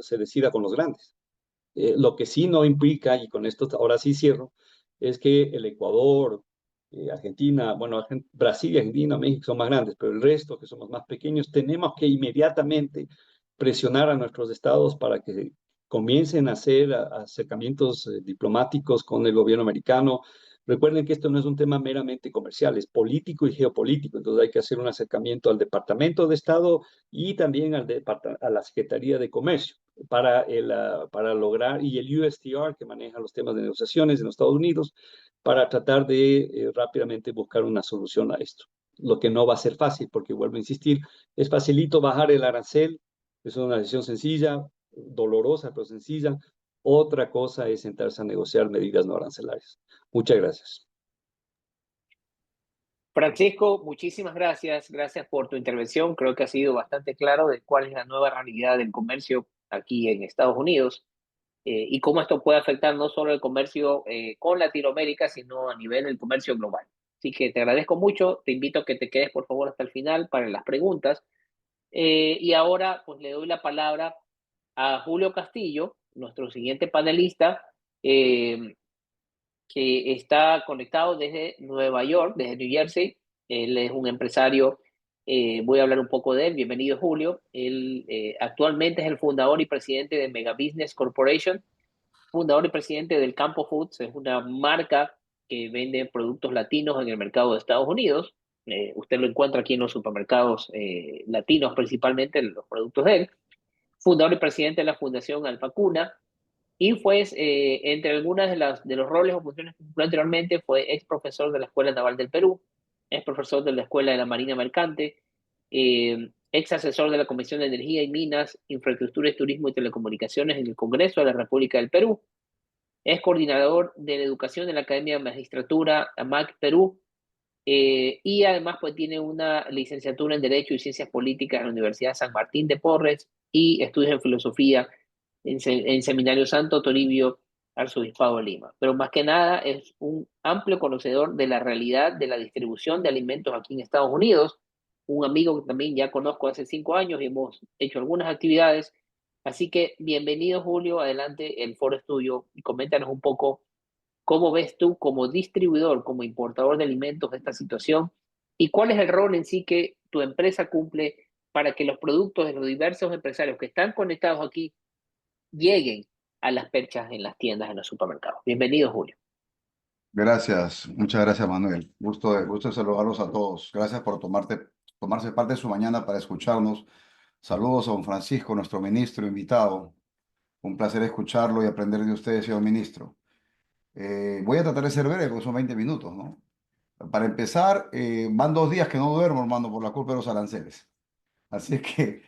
se decida con los grandes. Lo que sí no implica, y con esto ahora sí cierro, es que el Ecuador, Argentina, bueno, Brasil, Argentina, México son más grandes, pero el resto, que somos más pequeños, tenemos que inmediatamente presionar a nuestros estados para que comiencen a hacer acercamientos diplomáticos con el gobierno americano. Recuerden que esto no es un tema meramente comercial, es político y geopolítico, entonces hay que hacer un acercamiento al Departamento de Estado y también a la Secretaría de Comercio, para lograr, y el USTR, que maneja los temas de negociaciones en los Estados Unidos, para tratar de rápidamente buscar una solución a esto. Lo que no va a ser fácil, porque vuelvo a insistir, es facilito bajar el arancel, es una decisión sencilla, dolorosa, pero sencilla. Otra cosa es sentarse a negociar medidas no arancelarias. Muchas gracias. Francisco, muchísimas gracias. Gracias por tu intervención. Creo que ha sido bastante claro de cuál es la nueva realidad del comercio aquí en Estados Unidos y cómo esto puede afectar no solo el comercio con Latinoamérica, sino a nivel del comercio global. Así que te agradezco mucho. Te invito a que te quedes, por favor, hasta el final para las preguntas. Y ahora, pues le doy la palabra a Julio Castillo, nuestro siguiente panelista. Que está conectado desde Nueva York, desde New Jersey. Él es un empresario, voy a hablar un poco de él. Bienvenido, Julio. Él actualmente es el fundador y presidente de Mega Business Corporation, fundador y presidente del Campo Foods, es una marca que vende productos latinos en el mercado de Estados Unidos. Usted lo encuentra aquí en los supermercados latinos, principalmente los productos de él. Fundador y presidente de la Fundación Alfacuna, y fue, entre algunas de los roles o funciones que cumplió anteriormente, fue ex profesor de la Escuela Naval del Perú, ex profesor de la Escuela de la Marina Mercante, ex asesor de la Comisión de Energía y Minas, Infraestructura, Turismo y Telecomunicaciones en el Congreso de la República del Perú, es coordinador de la educación en la Academia de Magistratura AMAC Perú, y además pues tiene una licenciatura en Derecho y Ciencias Políticas en la Universidad San Martín de Porres y estudios en Filosofía en Seminario Santo Toribio, Arzobispado de Lima. Pero más que nada es un amplio conocedor de la realidad de la distribución de alimentos aquí en Estados Unidos, un amigo que también ya conozco hace 5 años y hemos hecho algunas actividades. Así que bienvenido, Julio, adelante, el foro es tuyo y coméntanos un poco cómo ves tú como distribuidor, como importador de alimentos esta situación y cuál es el rol en sí que tu empresa cumple para que los productos de los diversos empresarios que están conectados aquí lleguen a las perchas en las tiendas, en los supermercados. Bienvenido, Julio. Gracias, muchas gracias, Manuel. Gusto de saludarlos a todos. Gracias por tomarse parte de su mañana para escucharnos. Saludos a don Francisco, nuestro ministro invitado. Un placer escucharlo y aprender de ustedes, señor ministro. Voy a tratar de ser breve, porque son 20 minutos, ¿no? Para empezar, van 2 días que no duermo, hermano, por la culpa de los aranceles. Así que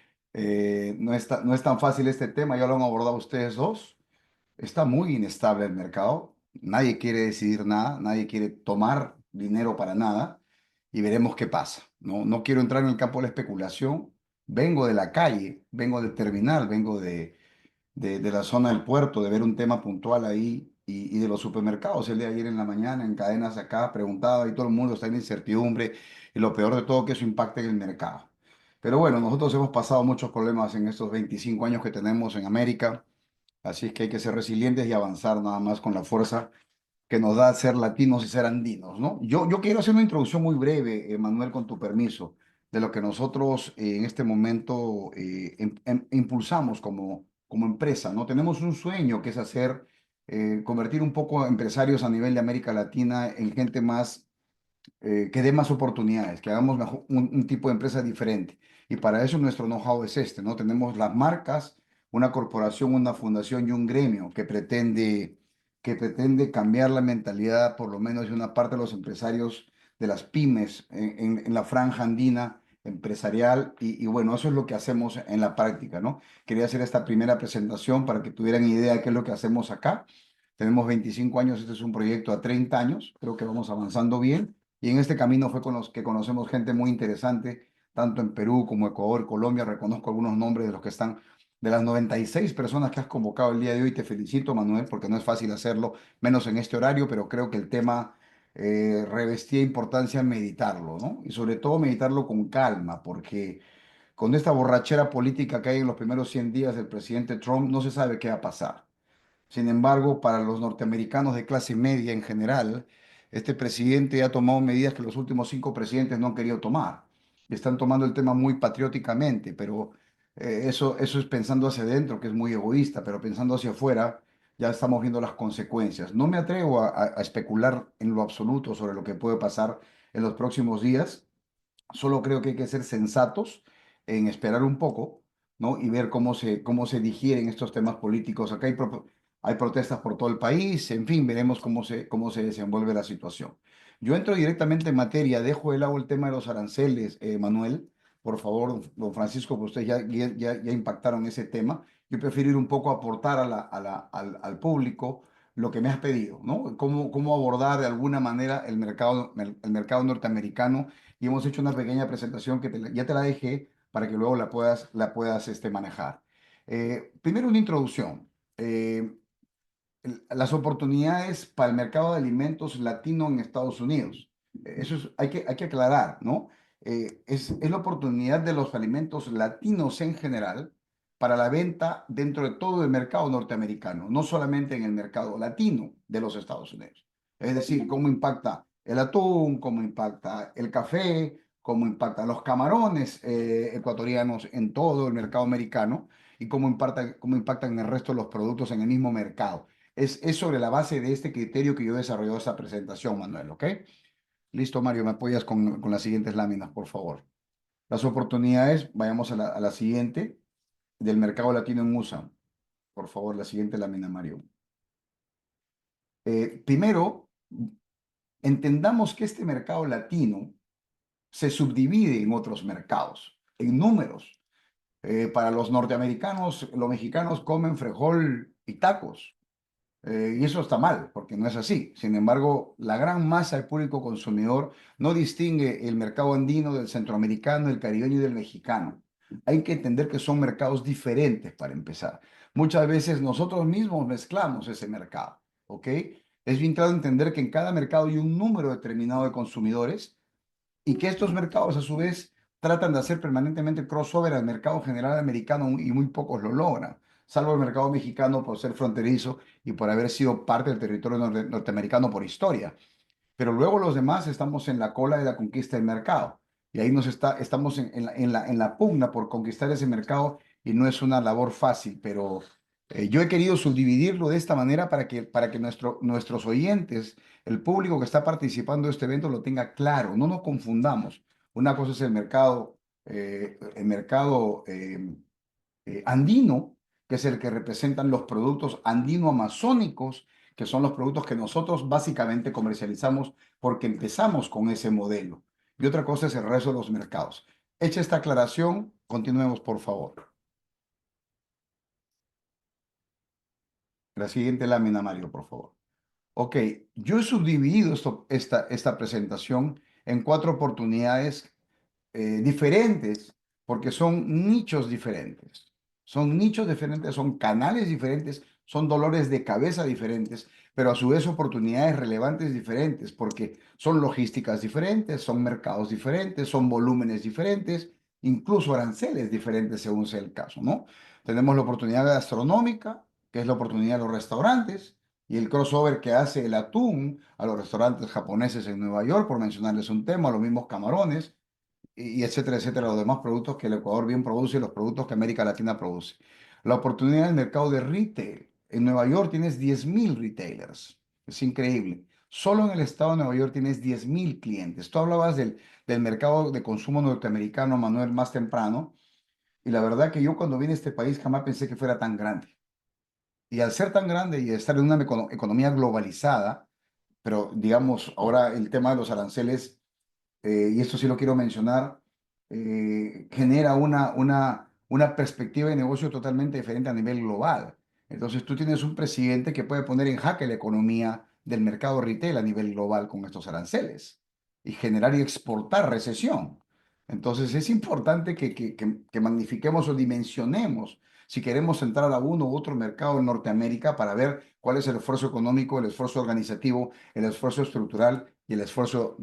no es tan fácil este tema, ya lo han abordado ustedes dos. Está muy inestable el mercado. Nadie quiere decidir nada, nadie quiere tomar dinero para nada y veremos qué pasa. No quiero entrar en el campo de la especulación. Vengo de la calle, vengo del terminal, vengo de la zona del puerto, de ver un tema puntual ahí y de los supermercados. El día de ayer en la mañana, en cadenas acá, preguntaba y todo el mundo está en incertidumbre y lo peor de todo que eso impacte en el mercado. Pero bueno, nosotros hemos pasado muchos problemas en estos 25 años que tenemos en América. Así es que hay que ser resilientes y avanzar nada más con la fuerza que nos da ser latinos y ser andinos, ¿no? Yo quiero hacer una introducción muy breve, Manuel, con tu permiso, de lo que nosotros en este momento impulsamos como empresa, ¿no? Tenemos un sueño que es convertir un poco a empresarios a nivel de América Latina en gente más que dé más oportunidades, que hagamos un tipo de empresa diferente. Y para eso nuestro know-how es este, ¿no? Tenemos las marcas, una corporación, una fundación y un gremio que pretende cambiar la mentalidad, por lo menos de una parte de los empresarios de las pymes en la franja andina empresarial. Y bueno, eso es lo que hacemos en la práctica, ¿no? Quería hacer esta primera presentación para que tuvieran idea de qué es lo que hacemos acá. Tenemos 25 años, este es un proyecto a 30 años, creo que vamos avanzando bien. Y en este camino fue con los que conocemos gente muy interesante, tanto en Perú como Ecuador, Colombia. Reconozco algunos nombres de los que están, de las 96 personas que has convocado el día de hoy. Te felicito, Manuel, porque no es fácil hacerlo, menos en este horario, pero creo que el tema revestía importancia en meditarlo, ¿no? Y sobre todo meditarlo con calma, porque con esta borrachera política que hay en los primeros 100 días del presidente Trump, no se sabe qué va a pasar. Sin embargo, para los norteamericanos de clase media en general, este presidente ha tomado medidas que los últimos 5 presidentes no han querido tomar. Están tomando el tema muy patrióticamente, pero eso es pensando hacia adentro, que es muy egoísta, pero pensando hacia afuera, ya estamos viendo las consecuencias. No me atrevo a especular en lo absoluto sobre lo que puede pasar en los próximos días. Solo creo que hay que ser sensatos en esperar un poco, ¿no? Y ver cómo se digieren estos temas políticos. Acá hay protestas por todo el país, en fin, veremos cómo se desenvuelve la situación. Yo entro directamente en materia, dejo de lado el tema de los aranceles, Manuel. Por favor, don Francisco, pues ustedes ya impactaron ese tema. Yo prefiero ir un poco a aportar al público lo que me has pedido, ¿no? Cómo abordar de alguna manera el mercado norteamericano. Y hemos hecho una pequeña presentación que ya te la dejé para que luego la puedas manejar. Primero una introducción. Las oportunidades para el mercado de alimentos latino en Estados Unidos. Hay que aclarar, ¿no? Es la oportunidad de los alimentos latinos en general para la venta dentro de todo el mercado norteamericano, no solamente en el mercado latino de los Estados Unidos. Es decir, cómo impacta el atún, cómo impacta el café, cómo impactan los camarones ecuatorianos en todo el mercado americano y cómo impactan en el resto de los productos en el mismo mercado. Es sobre la base de este criterio que yo he desarrollado esta presentación, Manuel, ¿ok? Listo, Mario, me apoyas con las siguientes láminas, por favor. Las oportunidades, vayamos a la siguiente, del mercado latino en USA. Por favor, la siguiente lámina, Mario. Primero, entendamos que este mercado latino se subdivide en otros mercados, en números. Para los norteamericanos, los mexicanos comen frejol y tacos. Y eso está mal, porque no es así. Sin embargo, la gran masa del público consumidor no distingue el mercado andino del centroamericano, el caribeño y del mexicano. Hay que entender que son mercados diferentes para empezar. Muchas veces nosotros mismos mezclamos ese mercado, ¿ok? Es bien claro entender que en cada mercado hay un número determinado de consumidores y que estos mercados a su vez tratan de hacer permanentemente crossover al mercado general americano y muy pocos lo logran, salvo el mercado mexicano por ser fronterizo y por haber sido parte del territorio norteamericano por historia. Pero luego los demás estamos en la cola de la conquista del mercado y ahí estamos en la pugna por conquistar ese mercado y no es una labor fácil, pero yo he querido subdividirlo de esta manera para que nuestros oyentes, el público que está participando de este evento lo tenga claro, no nos confundamos. Una cosa es el mercado andino, que es el que representan los productos andino-amazónicos, que son los productos que nosotros básicamente comercializamos porque empezamos con ese modelo. Y otra cosa es el resto de los mercados. Hecha esta aclaración, continuemos, por favor. La siguiente lámina, Mario, por favor. Ok, yo he subdividido esta presentación en 4 oportunidades diferentes, porque son nichos diferentes. Son nichos diferentes, son canales diferentes, son dolores de cabeza diferentes, pero a su vez oportunidades relevantes diferentes, porque son logísticas diferentes, son mercados diferentes, son volúmenes diferentes, incluso aranceles diferentes según sea el caso, ¿no? Tenemos la oportunidad gastronómica, que es la oportunidad de los restaurantes, y el crossover que hace el atún a los restaurantes japoneses en Nueva York, por mencionarles un tema, los mismos camarones y etcétera, etcétera, los demás productos que el Ecuador bien produce y los productos que América Latina produce. La oportunidad del mercado de retail. En Nueva York tienes 10.000 retailers. Es increíble. Solo en el estado de Nueva York tienes 10.000 clientes. Tú hablabas del mercado de consumo norteamericano, Manuel, más temprano. Y la verdad que yo cuando vine a este país jamás pensé que fuera tan grande. Y al ser tan grande y estar en una economía globalizada, pero digamos, ahora el tema de los aranceles y esto sí lo quiero mencionar, genera una perspectiva de negocio totalmente diferente a nivel global. Entonces tú tienes un presidente que puede poner en jaque la economía del mercado retail a nivel global con estos aranceles y generar y exportar recesión. Entonces es importante que magnifiquemos o dimensionemos si queremos entrar a uno u otro mercado en Norteamérica para ver cuál es el esfuerzo económico, el esfuerzo organizativo, el esfuerzo estructural y el esfuerzo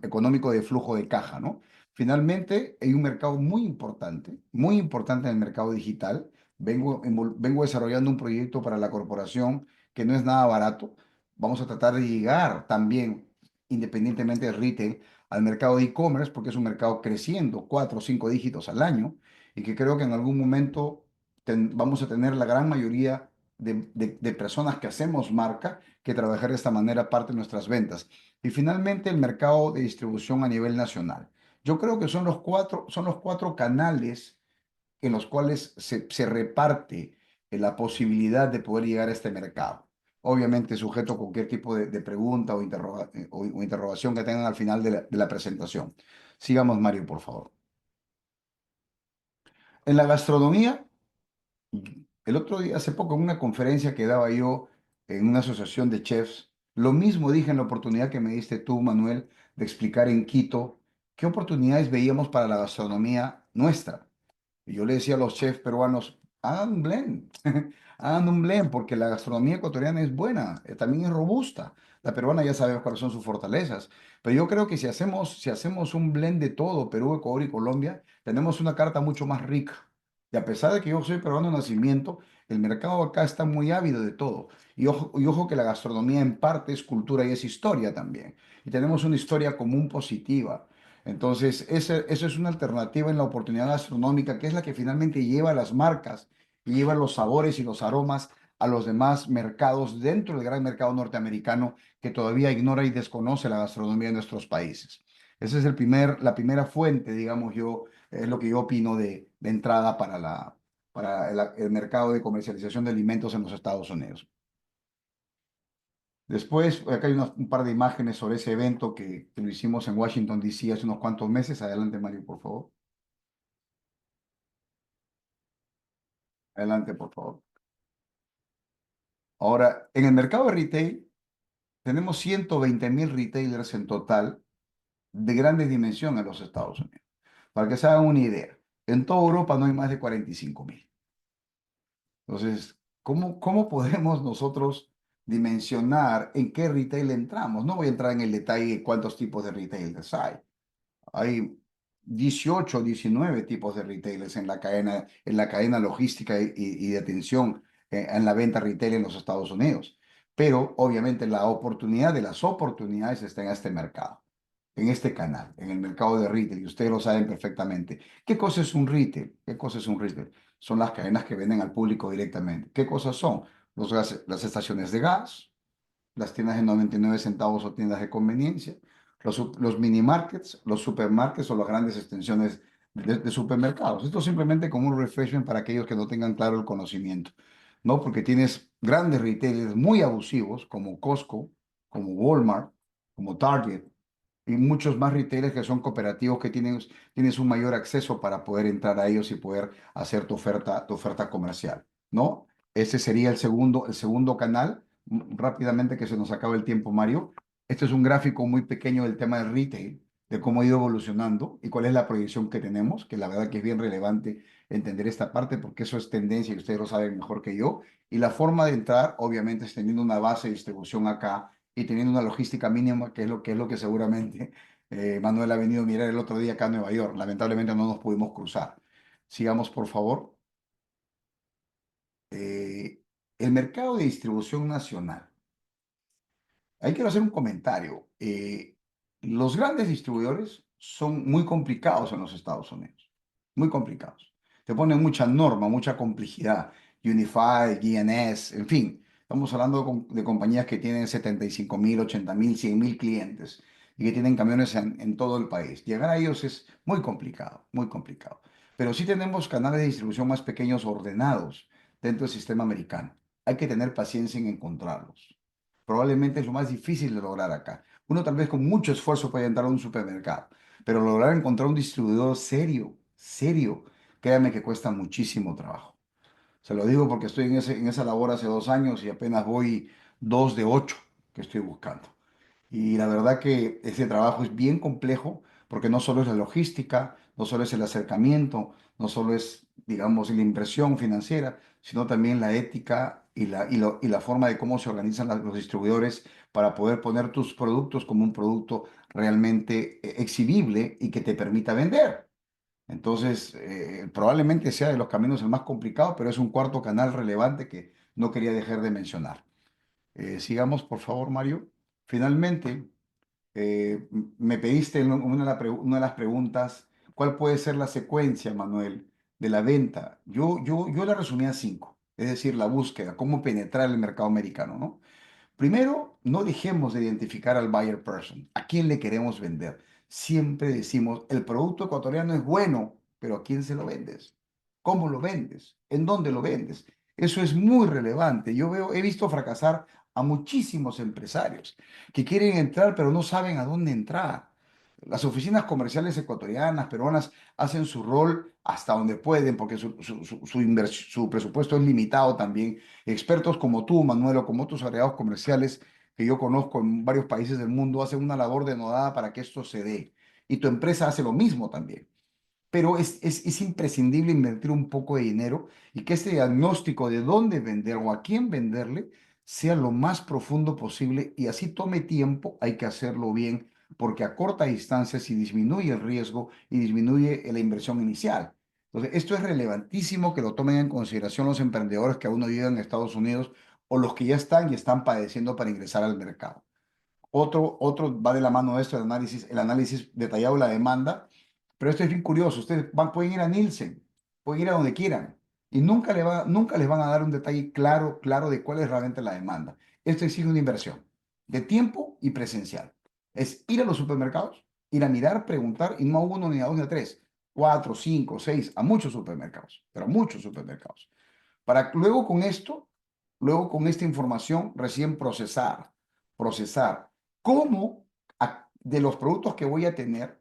económico de flujo de caja, ¿no? Finalmente, hay un mercado muy importante en el mercado digital. Vengo desarrollando un proyecto para la corporación que no es nada barato. Vamos a tratar de llegar también, independientemente del retail, al mercado de e-commerce, porque es un mercado creciendo 4 o 5 dígitos al año y que creo que en algún momento vamos a tener la gran mayoría de personas que hacemos marca que trabajar de esta manera parte de nuestras ventas. Y finalmente el mercado de distribución a nivel nacional. Yo creo que son los cuatro canales en los cuales se reparte la posibilidad de poder llegar a este mercado. Obviamente sujeto a cualquier tipo de pregunta o interrogación que tengan al final de la presentación. Sigamos, Mario, por favor. En la gastronomía, el otro día, hace poco, en una conferencia que daba yo en una asociación de chefs, lo mismo dije en la oportunidad que me diste tú, Manuel, de explicar en Quito qué oportunidades veíamos para la gastronomía nuestra. Y yo le decía a los chefs peruanos, hagan un blend, hagan un blend, porque la gastronomía ecuatoriana es buena, también es robusta. La peruana ya sabemos cuáles son sus fortalezas. Pero yo creo que si hacemos un blend de todo, Perú, Ecuador y Colombia, tenemos una carta mucho más rica. Y a pesar de que yo soy peruano de nacimiento, el mercado acá está muy ávido de todo. Y ojo que la gastronomía en parte es cultura y es historia también. Y tenemos una historia común positiva. Entonces, eso es una alternativa en la oportunidad gastronómica, que es la que finalmente lleva las marcas y lleva los sabores y los aromas a los demás mercados dentro del gran mercado norteamericano que todavía ignora y desconoce la gastronomía de nuestros países. Esa es la primera fuente, digamos yo, es lo que yo opino de entrada para el mercado de comercialización de alimentos en los Estados Unidos. Después, acá hay un par de imágenes sobre ese evento que lo hicimos en Washington, D.C. hace unos cuantos meses. Adelante, Mario, por favor. Adelante, por favor. Ahora, en el mercado de retail, tenemos 120.000 retailers en total de grandes dimensiones en los Estados Unidos. Para que se hagan una idea, en toda Europa no hay más de 45.000. Entonces, ¿cómo podemos nosotros dimensionar en qué retail entramos? No voy a entrar en el detalle de cuántos tipos de retailers hay. Hay 18 o 19 tipos de retailers en la cadena logística y de atención en la venta retail en los Estados Unidos. Pero obviamente la oportunidad de las oportunidades está en este mercado, en este canal, en el mercado de retail, y ustedes lo saben perfectamente. ¿Qué cosa es un retail? ¿Qué cosa es un retail? Son las cadenas que venden al público directamente. ¿Qué cosas son? Las estaciones de gas, las tiendas de 99 centavos o tiendas de conveniencia, los mini markets, los supermarkets o las grandes extensiones de supermercados. Esto simplemente como un refreshment para aquellos que no tengan claro el conocimiento, ¿no? Porque tienes grandes retailers muy abusivos como Costco, como Walmart, como Target, y muchos más retailers que son cooperativos que tienes un mayor acceso para poder entrar a ellos y poder hacer tu oferta comercial, ¿no? Ese sería el segundo canal. Rápidamente que se nos acaba el tiempo, Mario. Este es un gráfico muy pequeño del tema del retail, de cómo ha ido evolucionando y cuál es la proyección que tenemos, que la verdad que es bien relevante entender esta parte porque eso es tendencia y ustedes lo saben mejor que yo. Y la forma de entrar, obviamente, es teniendo una base de distribución acá y teniendo una logística mínima, que es lo que seguramente Manuel ha venido a mirar el otro día acá en Nueva York. Lamentablemente no nos pudimos cruzar. Sigamos, por favor. Eh, el mercado de distribución nacional. Ahí quiero hacer un comentario. Los grandes distribuidores son muy complicados en los Estados Unidos, muy complicados. Te ponen mucha norma, mucha complejidad. Unified, GNS, en fin. Estamos hablando de compañías que tienen 75.000, 80.000, 100.000 clientes y que tienen camiones en todo el país. Llegar a ellos es muy complicado, muy complicado. Pero sí tenemos canales de distribución más pequeños ordenados dentro del sistema americano. Hay que tener paciencia en encontrarlos. Probablemente es lo más difícil de lograr acá. Uno tal vez con mucho esfuerzo puede entrar a un supermercado, pero lograr encontrar un distribuidor serio, serio, créame que cuesta muchísimo trabajo. Se lo digo porque estoy en esa labor hace 2 años y apenas voy 2 de 8 que estoy buscando. Y la verdad que ese trabajo es bien complejo porque no solo es la logística, no solo es el acercamiento, no solo es, digamos, la impresión financiera, sino también la ética y la forma de cómo se organizan los distribuidores para poder poner tus productos como un producto realmente exhibible y que te permita vender. Entonces, probablemente sea de los caminos el más complicado, pero es un cuarto canal relevante que no quería dejar de mencionar. Sigamos, por favor, Mario. Finalmente, me pediste en una de las preguntas, ¿cuál puede ser la secuencia, Manuel, de la venta? Yo la resumí a 5, es decir, la búsqueda, cómo penetrar el mercado americano, ¿no? Primero, no dejemos de identificar al buyer person, a quién le queremos vender. Siempre decimos, el producto ecuatoriano es bueno, pero ¿a quién se lo vendes? ¿Cómo lo vendes? ¿En dónde lo vendes? Eso es muy relevante. He visto fracasar a muchísimos empresarios que quieren entrar pero no saben a dónde entrar. Las oficinas comerciales ecuatorianas, peruanas, hacen su rol hasta donde pueden porque su presupuesto es limitado también. Expertos como tú, Manuel, o como otros agregados comerciales que yo conozco en varios países del mundo, hacen una labor denodada para que esto se dé. Y tu empresa hace lo mismo también. Pero es imprescindible invertir un poco de dinero y que este diagnóstico de dónde vender o a quién venderle sea lo más profundo posible y así tome tiempo, hay que hacerlo bien, porque a corta distancia si disminuye el riesgo y disminuye la inversión inicial. Entonces, esto es relevantísimo que lo tomen en consideración los emprendedores que aún no viven en Estados Unidos o los que ya están y están padeciendo para ingresar al mercado. Otro va de la mano de esto, el análisis detallado de la demanda, pero esto es bien curioso. Pueden ir a Nielsen, pueden ir a donde quieran y nunca les van a dar un detalle claro de cuál es realmente la demanda. Esto exige una inversión de tiempo y presencial. Es ir a los supermercados, ir a mirar, preguntar, y no a uno, ni a dos, ni a tres, cuatro, cinco, seis, a muchos supermercados, pero a muchos supermercados. Para luego con esta información, recién procesar cómo de los productos que voy a tener,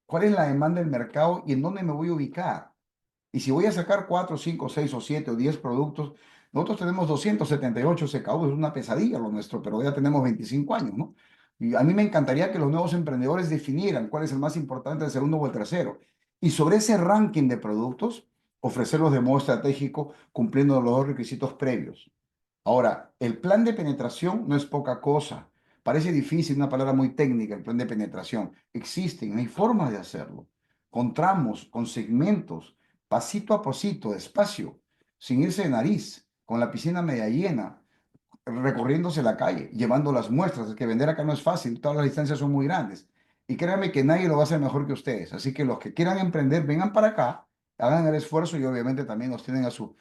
cuál es la demanda del mercado y en dónde me voy a ubicar. Y si voy a sacar 4, 5, 6 o 7 o 10 productos, nosotros tenemos 278 CKU, es una pesadilla lo nuestro, pero ya tenemos 25 años, ¿no? Y a mí me encantaría que los nuevos emprendedores definieran cuál es el más importante, el segundo o el tercero. Y sobre ese ranking de productos, ofrecerlos de modo estratégico, cumpliendo los dos requisitos previos. Ahora, el plan de penetración no es poca cosa. Parece difícil, una palabra muy técnica, el plan de penetración. Existen, hay formas de hacerlo. Con tramos, con segmentos, pasito a pasito, despacio, sin irse de nariz, con la piscina media llena, recorriéndose la calle, llevando las muestras. Es que vender acá no es fácil, todas las distancias son muy grandes. Y créanme que nadie lo va a hacer mejor que ustedes. Así que los que quieran emprender, vengan para acá, hagan el esfuerzo y obviamente también nos tienen a su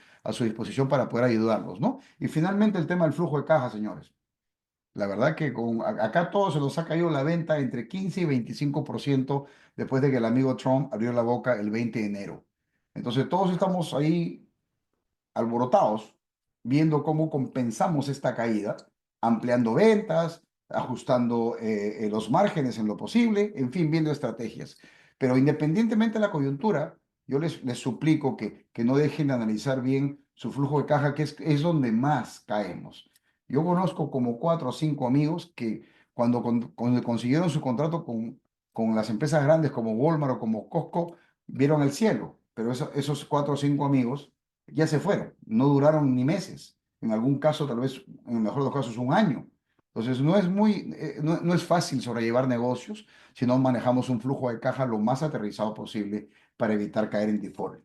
disposición para poder ayudarlos, ¿no? Y finalmente el tema del flujo de caja, señores. La verdad que acá todo se nos ha caído la venta entre 15 y 25% después de que el amigo Trump abrió la boca el 20 de enero. Entonces todos estamos ahí alborotados, viendo cómo compensamos esta caída, ampliando ventas, ajustando los márgenes en lo posible, en fin, viendo estrategias. Pero independientemente de la coyuntura, yo les suplico que no dejen de analizar bien su flujo de caja, que es donde más caemos. Yo conozco como 4 o 5 amigos que cuando consiguieron su contrato con las empresas grandes como Walmart o como Costco, vieron el cielo. Pero esos 4 o 5 amigos ya se fueron, no duraron ni meses, en algún caso tal vez, en el mejor de los casos, un año. Entonces no es fácil sobrellevar negocios si no manejamos un flujo de caja lo más aterrizado posible para evitar caer en default.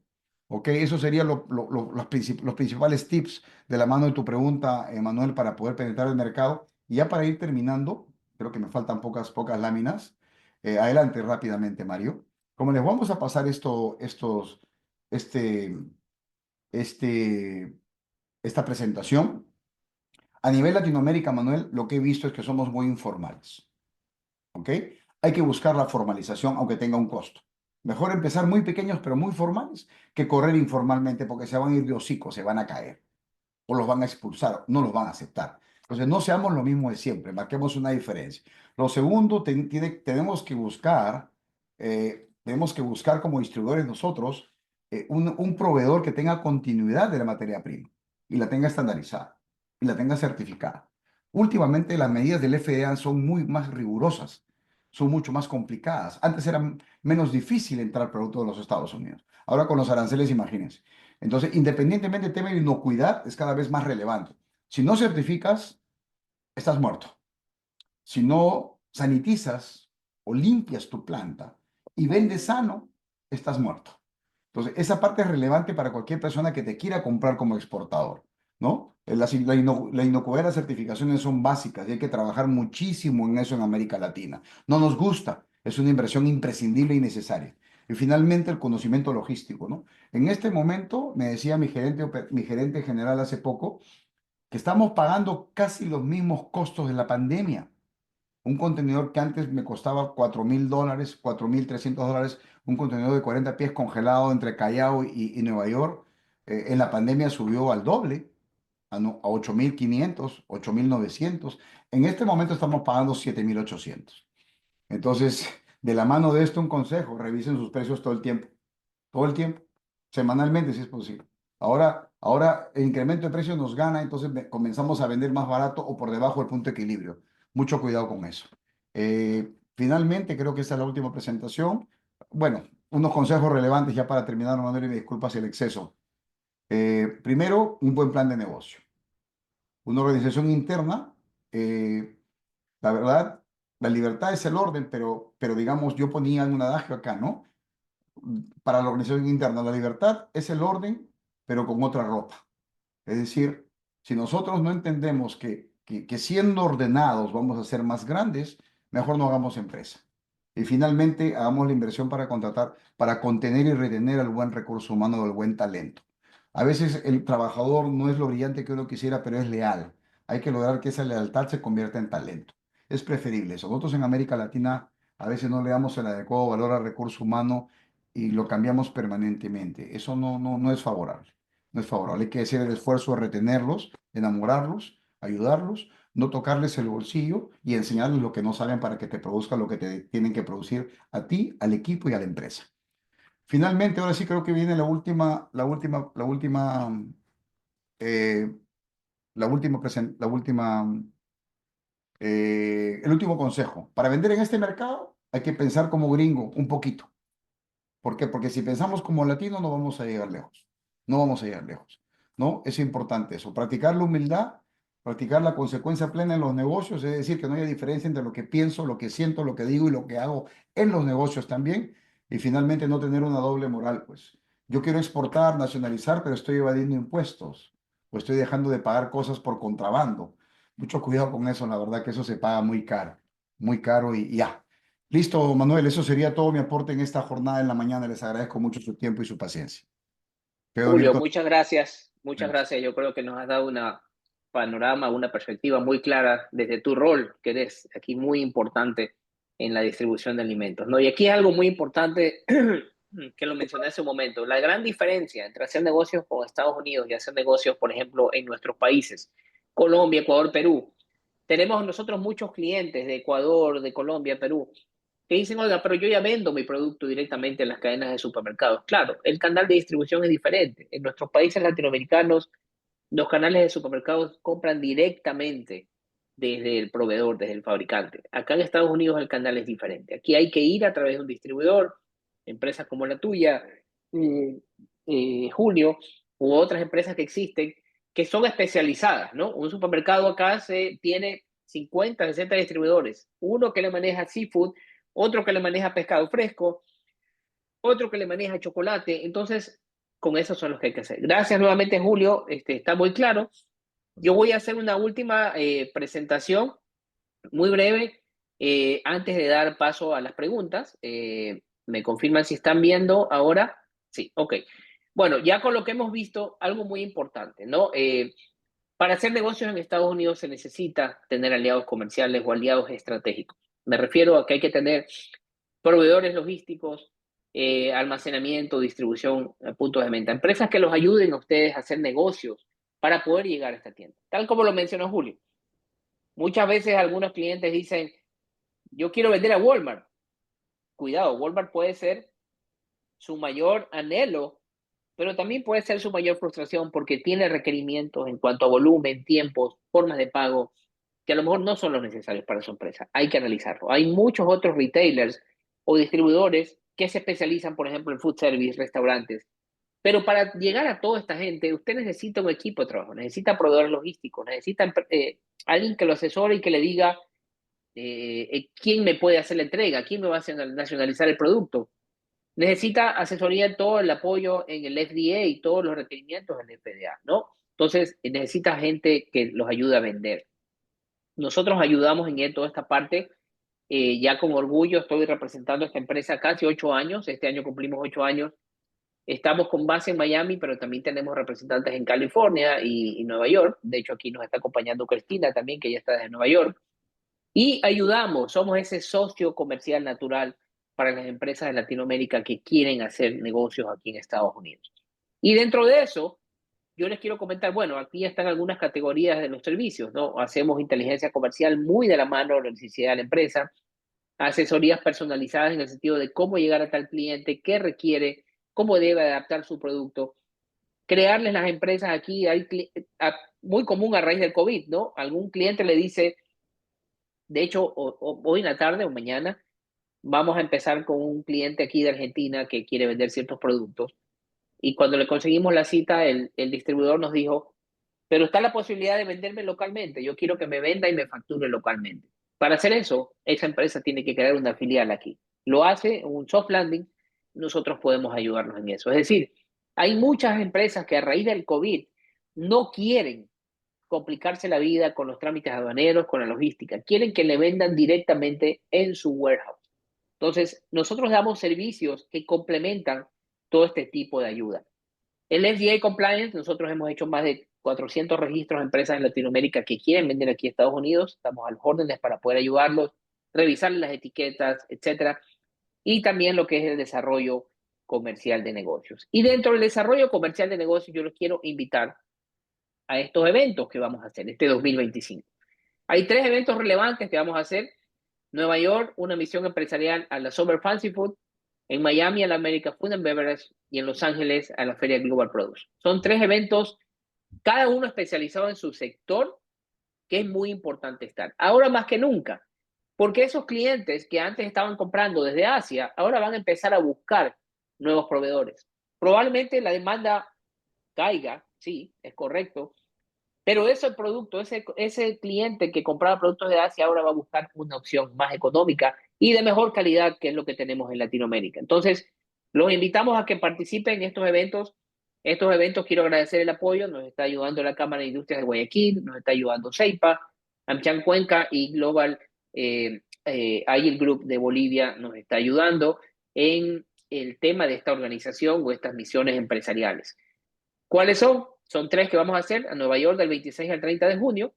Ok, eso serían los principales tips de la mano de tu pregunta, Manuel, para poder penetrar el mercado. Y ya para ir terminando, creo que me faltan pocas láminas. Adelante rápidamente, Mario. Como les vamos a pasar este, este, esta presentación. A nivel Latinoamérica, Manuel, lo que he visto es que somos muy informales, ¿ok? Hay que buscar la formalización, aunque tenga un costo. Mejor empezar muy pequeños, pero muy formales, que correr informalmente, porque se van a ir de hocico, se van a caer, o los van a expulsar, no los van a aceptar. Entonces, no seamos lo mismo de siempre, marquemos una diferencia. Lo segundo, tenemos que buscar como distribuidores nosotros un proveedor que tenga continuidad de la materia prima y la tenga estandarizada y la tenga certificada. Últimamente las medidas del FDA son muy más rigurosas, son mucho más complicadas. Antes era menos difícil entrar producto de los Estados Unidos. Ahora con los aranceles, imagínense. Entonces, independientemente del tema de inocuidad, es cada vez más relevante. Si no certificas, estás muerto. Si no sanitizas o limpias tu planta y vendes sano, estás muerto. Entonces, esa parte es relevante para cualquier persona que te quiera comprar como exportador, ¿no? La inocuidad y las certificaciones son básicas y hay que trabajar muchísimo en eso en América Latina. No nos gusta, es una inversión imprescindible y necesaria. Y finalmente, el conocimiento logístico, ¿no? En este momento, me decía mi gerente general hace poco, que estamos pagando casi los mismos costos de la pandemia. Un contenedor que antes me costaba $4.000, $4.300, un contenedor de 40 pies congelado entre Callao y Nueva York, en la pandemia subió al doble, a 8.500, 8.900. En este momento estamos pagando 7.800. Entonces, de la mano de esto, un consejo: revisen sus precios todo el tiempo, semanalmente si es posible. Ahora el incremento de precios nos gana, entonces comenzamos a vender más barato o por debajo del punto de equilibrio. Mucho cuidado con eso. Finalmente, creo que esta es la última presentación. Bueno, unos consejos relevantes ya para terminar, Manuel, y me disculpas el exceso. Primero, un buen plan de negocio. Una organización interna, la verdad, la libertad es el orden, pero digamos, yo ponía un adagio acá, ¿no? Para la organización interna, la libertad es el orden, pero con otra ropa. Es decir, si nosotros no entendemos que siendo ordenados vamos a ser más grandes, mejor no hagamos empresa. Y finalmente, hagamos la inversión para contratar, para contener y retener al buen recurso humano, al buen talento. A veces el trabajador no es lo brillante que uno quisiera, pero es leal. Hay que lograr que esa lealtad se convierta en talento. Es preferible eso. Nosotros en América Latina a veces no le damos el adecuado valor al recurso humano y lo cambiamos permanentemente. Eso no es favorable. No es favorable. Hay que hacer el esfuerzo de retenerlos, enamorarlos, ayudarlos, no tocarles el bolsillo y enseñarles lo que no saben para que te produzca lo que te tienen que producir a ti, al equipo y a la empresa. Finalmente, ahora sí creo que viene eh, el último consejo. Para vender en este mercado hay que pensar como gringo un poquito. ¿Por qué? Porque si pensamos como latinos no vamos a llegar lejos. No vamos a llegar lejos. ¿No? Es importante eso. Practicar la humildad, practicar la consecuencia plena en los negocios, es decir, que no haya diferencia entre lo que pienso, lo que siento, lo que digo y lo que hago en los negocios también. Y finalmente no tener una doble moral, pues. Yo quiero exportar, nacionalizar, pero estoy evadiendo impuestos o estoy dejando de pagar cosas por contrabando. Mucho cuidado con eso, la verdad que eso se paga muy caro y ya. Listo, Manuel, eso sería todo mi aporte en esta jornada en la mañana. Les agradezco mucho su tiempo y su paciencia. Quedo Julio, abierto. muchas gracias. Muchas Gracias. gracias. Yo creo que nos has dado una panorama, una perspectiva muy clara desde tu rol, que eres aquí muy importante en la distribución de alimentos, ¿no? Y aquí es algo muy importante que lo mencioné hace un momento, la gran diferencia entre hacer negocios con Estados Unidos y hacer negocios, por ejemplo, en nuestros países, Colombia, Ecuador, Perú. Tenemos nosotros muchos clientes de Ecuador, de Colombia, Perú, que dicen: oiga, pero yo ya vendo mi producto directamente en las cadenas de supermercados. Claro, el canal de distribución es diferente. En nuestros países latinoamericanos, los canales de supermercados compran directamente desde el proveedor, desde el fabricante. Acá en Estados Unidos el canal es diferente. Aquí hay que ir a través de un distribuidor, empresas como la tuya, Julio, u otras empresas que existen, que son especializadas, ¿no? Un supermercado acá tiene 50, 60 distribuidores. Uno que le maneja seafood, otro que le maneja pescado fresco, otro que le maneja chocolate. Entonces, con eso son los que hay que hacer. Gracias nuevamente, Julio. Está muy claro. Yo voy a hacer una última presentación muy breve antes de dar paso a las preguntas. ¿Me confirman si están viendo ahora? Sí, ok. Bueno, ya con lo que hemos visto, algo muy importante, ¿no? Para hacer negocios en Estados Unidos se necesita tener aliados comerciales o aliados estratégicos. Me refiero a que hay que tener proveedores logísticos, almacenamiento, distribución, puntos de venta, empresas que los ayuden a ustedes a hacer negocios para poder llegar a esta tienda. Tal como lo mencionó Julio. Muchas veces algunos clientes dicen: yo quiero vender a Walmart. Cuidado, Walmart puede ser su mayor anhelo, pero también puede ser su mayor frustración porque tiene requerimientos en cuanto a volumen, tiempos, formas de pago, que a lo mejor no son los necesarios para su empresa. Hay que analizarlo. Hay muchos otros retailers o distribuidores que se especializan, por ejemplo, en food service, restaurantes. Pero para llegar a toda esta gente, usted necesita un equipo de trabajo, necesita proveedores logísticos, necesita alguien que lo asesore y que le diga quién me puede hacer la entrega, quién me va a nacionalizar el producto. Necesita asesoría en todo el apoyo en el FDA y todos los requerimientos en el FDA, ¿no? Entonces, necesita gente que los ayude a vender. Nosotros ayudamos en toda esta parte. Ya con orgullo estoy representando esta empresa casi 8 años. Este año cumplimos 8 años. Estamos con base en Miami, pero también tenemos representantes en California y Nueva York. De hecho, aquí nos está acompañando Cristina también, que ya está desde Nueva York. Y ayudamos, somos ese socio comercial natural para las empresas de Latinoamérica que quieren hacer negocios aquí en Estados Unidos. Y dentro de eso, yo les quiero comentar, bueno, aquí están algunas categorías de los servicios, ¿no? Hacemos inteligencia comercial muy de la mano de la necesidad de la empresa, asesorías personalizadas en el sentido de cómo llegar a tal cliente, qué requiere, cómo debe adaptar su producto, crearles las empresas aquí, muy común a raíz del COVID, ¿no? Algún cliente le dice, de hecho, hoy en la tarde o mañana, vamos a empezar con un cliente aquí de Argentina que quiere vender ciertos productos. Y cuando le conseguimos la cita, el distribuidor nos dijo, pero está la posibilidad de venderme localmente. Yo quiero que me venda y me facture localmente. Para hacer eso, esa empresa tiene que crear una filial aquí. Lo hace un soft landing, nosotros podemos ayudarlos en eso. Es decir, hay muchas empresas que a raíz del COVID no quieren complicarse la vida con los trámites aduaneros, con la logística. Quieren que le vendan directamente en su warehouse. Entonces, nosotros damos servicios que complementan todo este tipo de ayuda. El FDA Compliance, nosotros hemos hecho más de 400 registros de empresas en Latinoamérica que quieren vender aquí a Estados Unidos. Estamos a las órdenes para poder ayudarlos, revisar las etiquetas, etcétera. Y también lo que es el desarrollo comercial de negocios. Y dentro del desarrollo comercial de negocios, yo los quiero invitar a estos eventos que vamos a hacer este 2025. Hay 3 eventos relevantes que vamos a hacer. Nueva York, una misión empresarial a la Summer Fancy Food. En Miami, a la America Food and Beverage. Y en Los Ángeles, a la Feria Global Produce. Son 3 eventos, cada uno especializado en su sector, que es muy importante estar. Ahora más que nunca. Porque esos clientes que antes estaban comprando desde Asia, ahora van a empezar a buscar nuevos proveedores. Probablemente la demanda caiga, sí, es correcto, pero ese producto, ese cliente que compraba productos de Asia ahora va a buscar una opción más económica y de mejor calidad, que es lo que tenemos en Latinoamérica. Entonces, los invitamos a que participen en estos eventos. Estos eventos, quiero agradecer el apoyo, nos está ayudando la Cámara de Industrias de Guayaquil, nos está ayudando CEIPA, AmCham Cuenca y Global Agile Group de Bolivia nos está ayudando en el tema de esta organización o estas misiones empresariales. ¿Cuáles son? Son 3 que vamos a hacer a Nueva York del 26 al 30 de junio.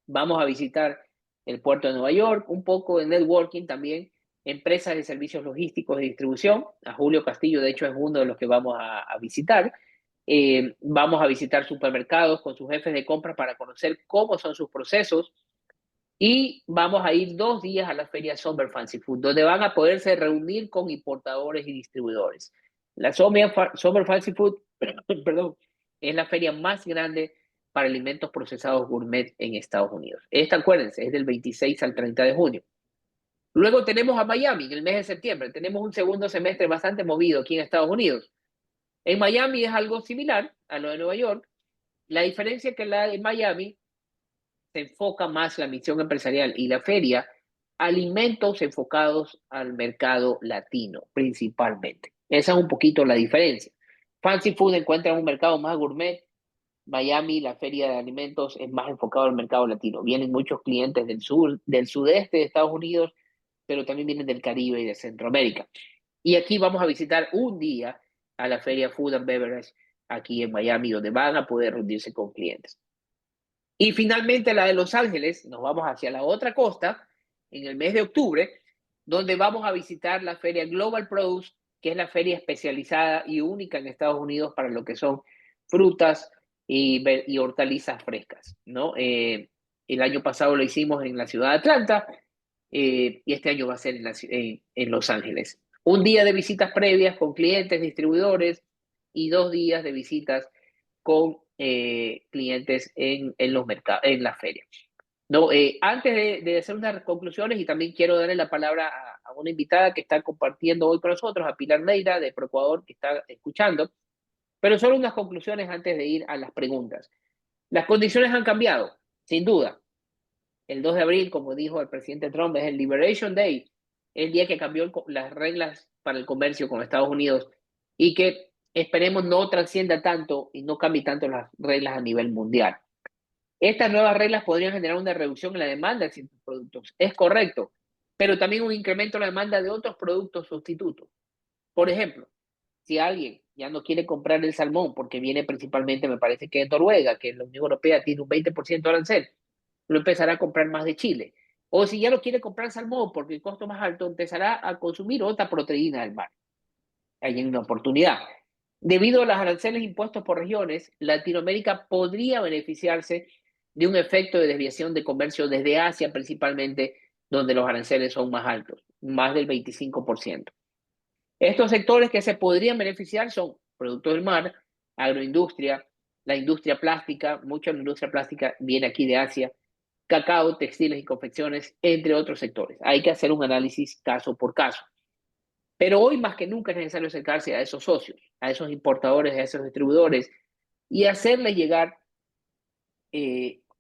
Vamos a visitar el puerto de Nueva York, un poco de networking también, empresas de servicios logísticos de distribución. A Julio Castillo, de hecho, es uno de los que vamos a visitar. Vamos a visitar supermercados con sus jefes de compra para conocer cómo son sus procesos. Y vamos a ir 2 días a la feria Summer Fancy Food, donde van a poderse reunir con importadores y distribuidores. La Summer Fancy Food, perdón, es la feria más grande para alimentos procesados gourmet en Estados Unidos. Esta, acuérdense, es del 26 al 30 de junio. Luego tenemos a Miami en el mes de septiembre. Tenemos un segundo semestre bastante movido aquí en Estados Unidos. En Miami es algo similar a lo de Nueva York. La diferencia es que la de Miami se enfoca más la misión empresarial y la feria, alimentos enfocados al mercado latino, principalmente. Esa es un poquito la diferencia. Fancy Food encuentra un mercado más gourmet. Miami, la feria de alimentos, es más enfocado al mercado latino. Vienen muchos clientes del sur, del sudeste de Estados Unidos, pero también vienen del Caribe y de Centroamérica. Y aquí vamos a visitar un día a la feria Food and Beverage aquí en Miami, donde van a poder reunirse con clientes. Y finalmente la de Los Ángeles, nos vamos hacia la otra costa en el mes de octubre, donde vamos a visitar la feria Global Produce, que es la feria especializada y única en Estados Unidos para lo que son frutas y hortalizas frescas, ¿no? El año pasado lo hicimos en la ciudad de Atlanta y este año va a ser en Los Ángeles. Un día de visitas previas con clientes, distribuidores y 2 días de visitas con clientes en los mercados, en la feria. No, antes de hacer unas conclusiones, y también quiero darle la palabra a una invitada que está compartiendo hoy con nosotros, a Pilar Neira de Proecuador, que está escuchando, pero solo unas conclusiones antes de ir a las preguntas. Las condiciones han cambiado, sin duda. El 2 de abril, como dijo el presidente Trump, es el Liberation Day, el día que cambió las reglas para el comercio con Estados Unidos y que esperemos no trascienda tanto y no cambie tanto las reglas a nivel mundial. Estas nuevas reglas podrían generar una reducción en la demanda de ciertos productos, es correcto, pero también un incremento en la demanda de otros productos sustitutos. Por ejemplo, si alguien ya no quiere comprar el salmón porque viene principalmente, me parece que de Noruega, que en la Unión Europea tiene un 20% de arancel, lo empezará a comprar más de Chile. O si ya no quiere comprar salmón porque el costo es más alto, empezará a consumir otra proteína del mar. Hay una oportunidad. Debido a los aranceles impuestos por regiones, Latinoamérica podría beneficiarse de un efecto de desviación de comercio desde Asia principalmente, donde los aranceles son más altos, más del 25%. Estos sectores que se podrían beneficiar son productos del mar, agroindustria, la industria plástica, mucha de la industria plástica viene aquí de Asia, cacao, textiles y confecciones, entre otros sectores. Hay que hacer un análisis caso por caso. Pero hoy más que nunca es necesario acercarse a esos socios, a esos importadores, a esos distribuidores y hacerles llegar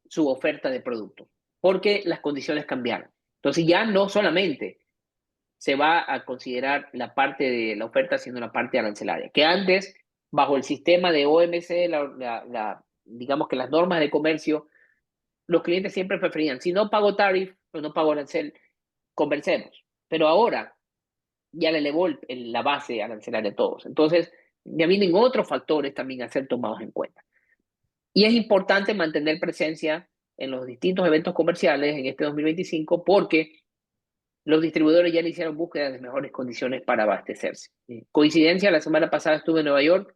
su oferta de producto, porque las condiciones cambiaron. Entonces ya no solamente se va a considerar la parte de la oferta, sino la parte arancelaria, que antes, bajo el sistema de OMC, digamos que las normas de comercio, los clientes siempre preferían, si no pago tarif o no pago arancel, conversemos. Pero ahora ya le elevó la base arancelaria a todos. Entonces, ya vienen otros factores también a ser tomados en cuenta. Y es importante mantener presencia en los distintos eventos comerciales en este 2025 porque los distribuidores ya iniciaron búsquedas de mejores condiciones para abastecerse. Coincidencia, la semana pasada estuve en Nueva York,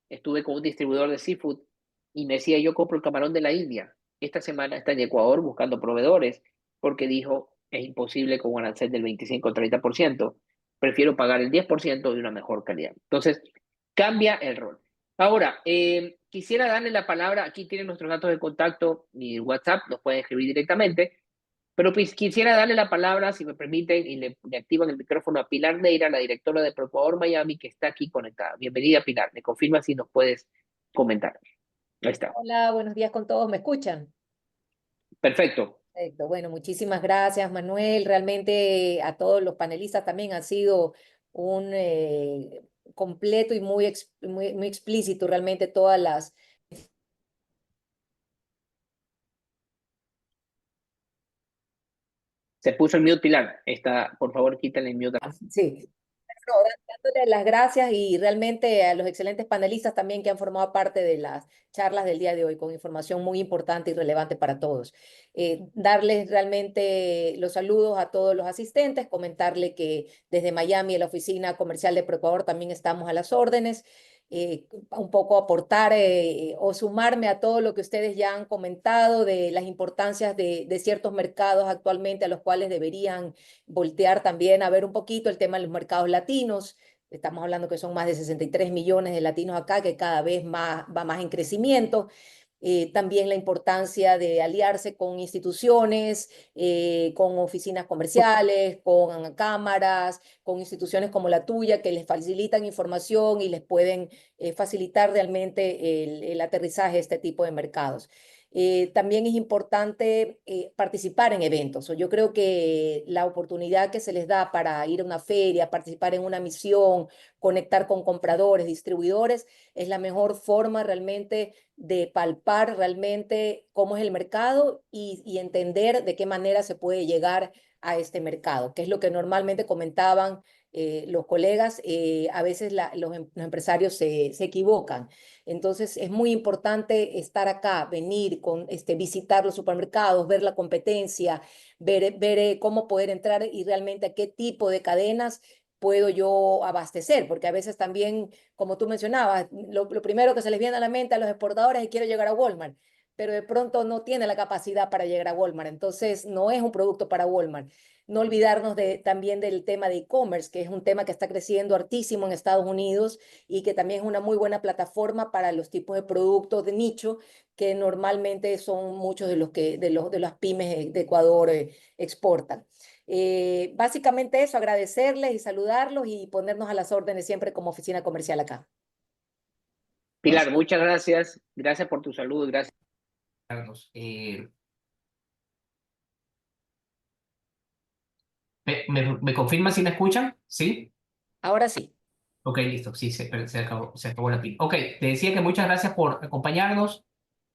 estuve con un distribuidor de seafood y me decía, yo compro el camarón de la India. Esta semana está en Ecuador buscando proveedores porque dijo, es imposible con un arancel del 25 o 30%, prefiero pagar el 10% de una mejor calidad. Entonces, cambia el rol. Ahora, quisiera darle la palabra, aquí tienen nuestros datos de contacto y WhatsApp, nos pueden escribir directamente, pero pues, quisiera darle la palabra, si me permiten, y le activan el micrófono a Pilar Neira, la directora de Procuador Miami, que está aquí conectada. Bienvenida, Pilar. Me confirma si nos puedes comentar. Ahí está. Hola, buenos días con todos. ¿Me escuchan? Perfecto. Perfecto. Bueno, muchísimas gracias, Manuel. Realmente a todos los panelistas también han sido un completo y muy explícito realmente todas las... Se puso el mute, Pilar. Está, por favor, quítale el mute. Sí. No, dándole las gracias y realmente a los excelentes panelistas también que han formado parte de las charlas del día de hoy con información muy importante y relevante para todos. Darles realmente los saludos a todos los asistentes, comentarle que desde Miami, en la oficina comercial de Procurador, también estamos a las órdenes. Un poco aportar o sumarme a todo lo que ustedes ya han comentado de las importancias de ciertos mercados actualmente a los cuales deberían voltear también a ver un poquito el tema de los mercados latinos. Estamos hablando que son más de 63 millones de latinos acá, que cada vez más, va más en crecimiento. También la importancia de aliarse con instituciones, con oficinas comerciales, con cámaras, con instituciones como la tuya que les facilitan información y les pueden facilitar realmente el aterrizaje de este tipo de mercados. También es importante participar en eventos. Yo creo que la oportunidad que se les da para ir a una feria, participar en una misión, conectar con compradores, distribuidores, es la mejor forma realmente de palpar realmente cómo es el mercado y entender de qué manera se puede llegar a este mercado, que es lo que normalmente comentaban los colegas. A veces los empresarios se equivocan. Entonces es muy importante estar acá, venir, visitar los supermercados, ver la competencia, ver cómo poder entrar y realmente a qué tipo de cadenas puedo yo abastecer, porque a veces también, como tú mencionabas, lo primero que se les viene a la mente a los exportadores es quiero llegar a Walmart, pero de pronto no tiene la capacidad para llegar a Walmart, entonces no es un producto para Walmart. No olvidarnos también del tema de e-commerce, que es un tema que está creciendo hartísimo en Estados Unidos y que también es una muy buena plataforma para los tipos de productos de nicho que normalmente son muchos de de las pymes de Ecuador exportan. Básicamente eso, agradecerles y saludarlos y ponernos a las órdenes siempre como oficina comercial acá. Pilar, muchas gracias. Gracias por tu saludo. Gracias. ¿Me confirma si me escuchan? ¿Sí? Ahora sí. Ok, listo. Sí, se acabó la pila. Ok, te decía que muchas gracias por acompañarnos.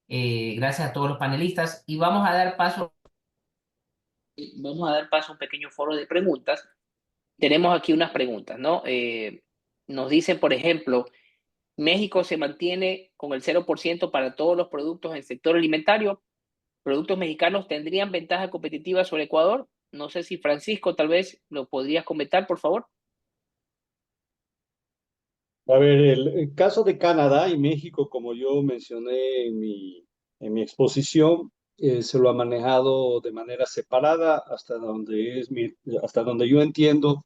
Gracias a todos los panelistas. Y vamos a dar paso a un pequeño foro de preguntas. Tenemos aquí unas preguntas, ¿no? Nos dicen, por ejemplo, México se mantiene con el 0% para todos los productos en el sector alimentario. productos mexicanos tendrían ventaja competitiva sobre Ecuador. No sé si Francisco tal vez lo podrías comentar, por favor. A ver, el caso de Canadá y México, como yo mencioné en mi exposición, se lo ha manejado de manera separada hasta donde yo entiendo.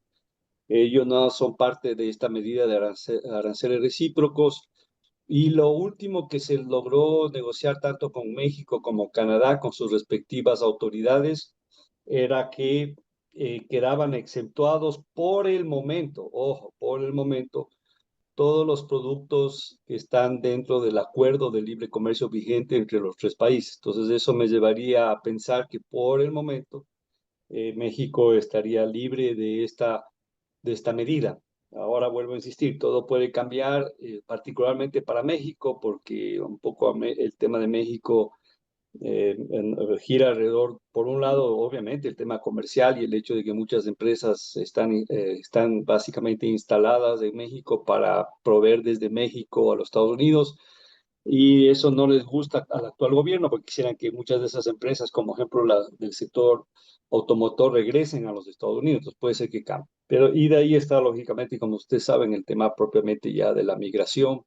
Ellos no son parte de esta medida de aranceles recíprocos. Y lo último que se logró negociar tanto con México como Canadá, con sus respectivas autoridades, era que quedaban exentuados por el momento, ojo, por el momento, todos los productos que están dentro del acuerdo de libre comercio vigente entre los tres países. Entonces, eso me llevaría a pensar que por el momento México estaría libre de esta medida. Ahora vuelvo a insistir, todo puede cambiar, particularmente para México, porque un poco el tema de México gira alrededor, por un lado, obviamente, el tema comercial y el hecho de que muchas empresas están básicamente instaladas en México para proveer desde México a los Estados Unidos. Y eso no les gusta al actual gobierno porque quisieran que muchas de esas empresas, como ejemplo la del sector automotor, regresen a los Estados Unidos. Entonces puede ser que cambie. Pero y de ahí está, lógicamente, como ustedes saben, el tema propiamente ya de la migración,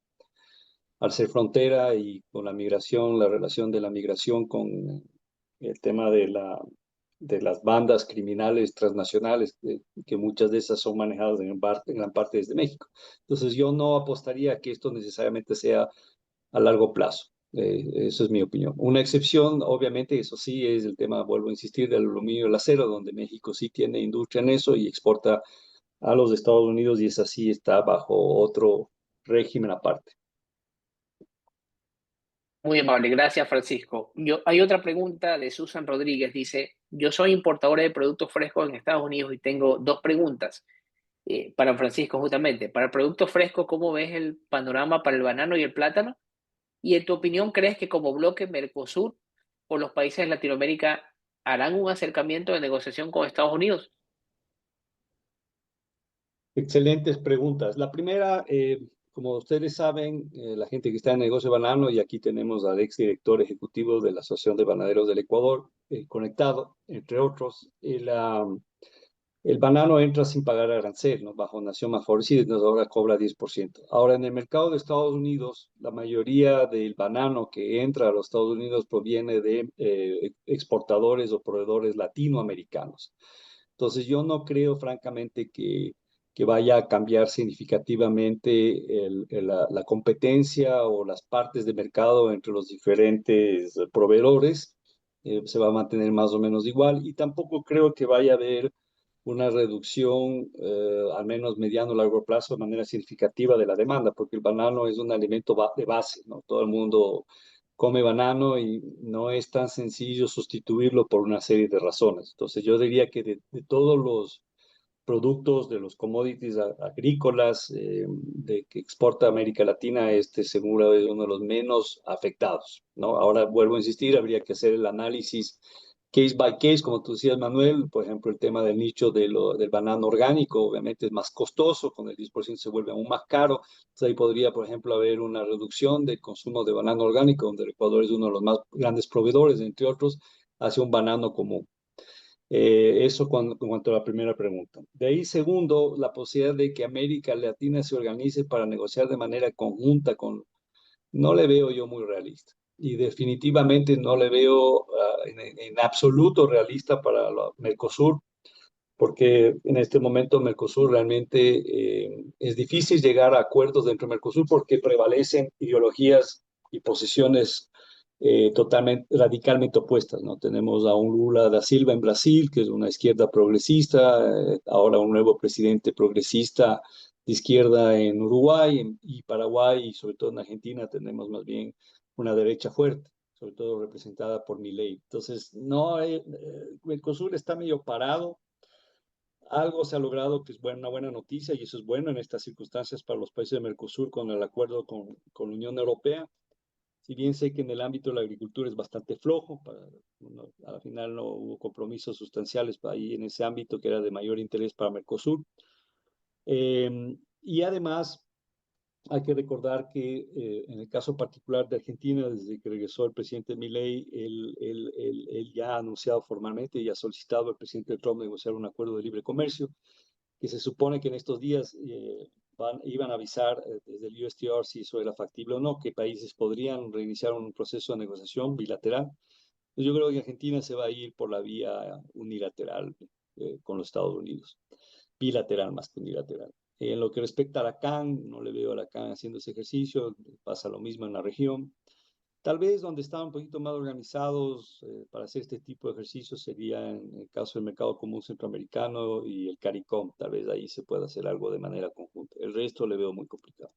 al ser frontera y con la migración, la relación de la migración con el tema de las bandas criminales transnacionales, que muchas de esas son manejadas en gran parte desde México. Entonces yo no apostaría a que esto necesariamente sea a largo plazo. Eso es mi opinión. Una excepción, obviamente, eso sí, es el tema, vuelvo a insistir, del aluminio y el acero, donde México sí tiene industria en eso y exporta a los Estados Unidos y esa sí está bajo otro régimen aparte. Muy amable, gracias Francisco. Hay otra pregunta de Susan Rodríguez, dice, yo soy importadora de productos frescos en Estados Unidos y tengo dos preguntas para Francisco justamente. Para productos frescos, ¿cómo ves el panorama para el banano y el plátano? Y en tu opinión, ¿crees que como bloque Mercosur o los países de Latinoamérica harán un acercamiento de negociación con Estados Unidos? Excelentes preguntas. La primera, como ustedes saben, la gente que está en el negocio de banano, y aquí tenemos al ex director ejecutivo de la Asociación de Banaderos del Ecuador, conectado, entre otros, el banano entra sin pagar arancel, ¿no? Bajo nación más favorecida, entonces ahora cobra 10%. Ahora, en el mercado de Estados Unidos, la mayoría del banano que entra a los Estados Unidos proviene de exportadores o proveedores latinoamericanos. Entonces, yo no creo, francamente, que vaya a cambiar significativamente la competencia o las partes de mercado entre los diferentes proveedores. Se va a mantener más o menos igual y tampoco creo que vaya a haber una reducción, al menos mediano o largo plazo, de manera significativa de la demanda, porque el banano es un alimento de base, ¿no? Todo el mundo come banano y no es tan sencillo sustituirlo por una serie de razones. Entonces yo diría que de todos los productos, de los commodities agrícolas que exporta América Latina, este seguro es uno de los menos afectados, ¿no? Ahora vuelvo a insistir, habría que hacer el análisis case by case, como tú decías, Manuel. Por ejemplo, el tema del nicho del banano orgánico, obviamente es más costoso, con el 10% se vuelve aún más caro. Entonces ahí podría, por ejemplo, haber una reducción de consumo de banano orgánico, donde el Ecuador es uno de los más grandes proveedores, entre otros, hacia un banano común. Eso en cuanto a la primera pregunta. De ahí, segundo, la posibilidad de que América Latina se organice para negociar de manera conjunta no le veo yo muy realista. Y definitivamente no le veo en absoluto realista para Mercosur, porque en este momento Mercosur realmente es difícil llegar a acuerdos dentro de Mercosur porque prevalecen ideologías y posiciones totalmente, radicalmente opuestas, ¿no? Tenemos a un Lula da Silva en Brasil, que es una izquierda progresista, ahora un nuevo presidente progresista de izquierda en Uruguay y Paraguay, y sobre todo en Argentina tenemos más bien una derecha fuerte, sobre todo representada por Milei. Entonces, no, Mercosur está medio parado. Algo se ha logrado que es una buena noticia y eso es bueno en estas circunstancias para los países de Mercosur con el acuerdo con la Unión Europea. Si bien sé que en el ámbito de la agricultura es bastante flojo, al final no hubo compromisos sustanciales ahí en ese ámbito que era de mayor interés para Mercosur. Y además, Hay que recordar que en el caso particular de Argentina, desde que regresó el presidente Milei, él ya ha anunciado formalmente y ha solicitado al presidente Trump negociar un acuerdo de libre comercio, que se supone que en estos días iban a avisar desde el USTR si eso era factible o no, que países podrían reiniciar un proceso de negociación bilateral. Yo creo que Argentina se va a ir por la vía unilateral con los Estados Unidos, bilateral más que unilateral. En lo que respecta a Lacan, no le veo a Lacan haciendo ese ejercicio, pasa lo mismo en la región. Tal vez donde están un poquito más organizados para hacer este tipo de ejercicios sería en el caso del Mercado Común Centroamericano y el CARICOM. Tal vez ahí se pueda hacer algo de manera conjunta. El resto le veo muy complicado.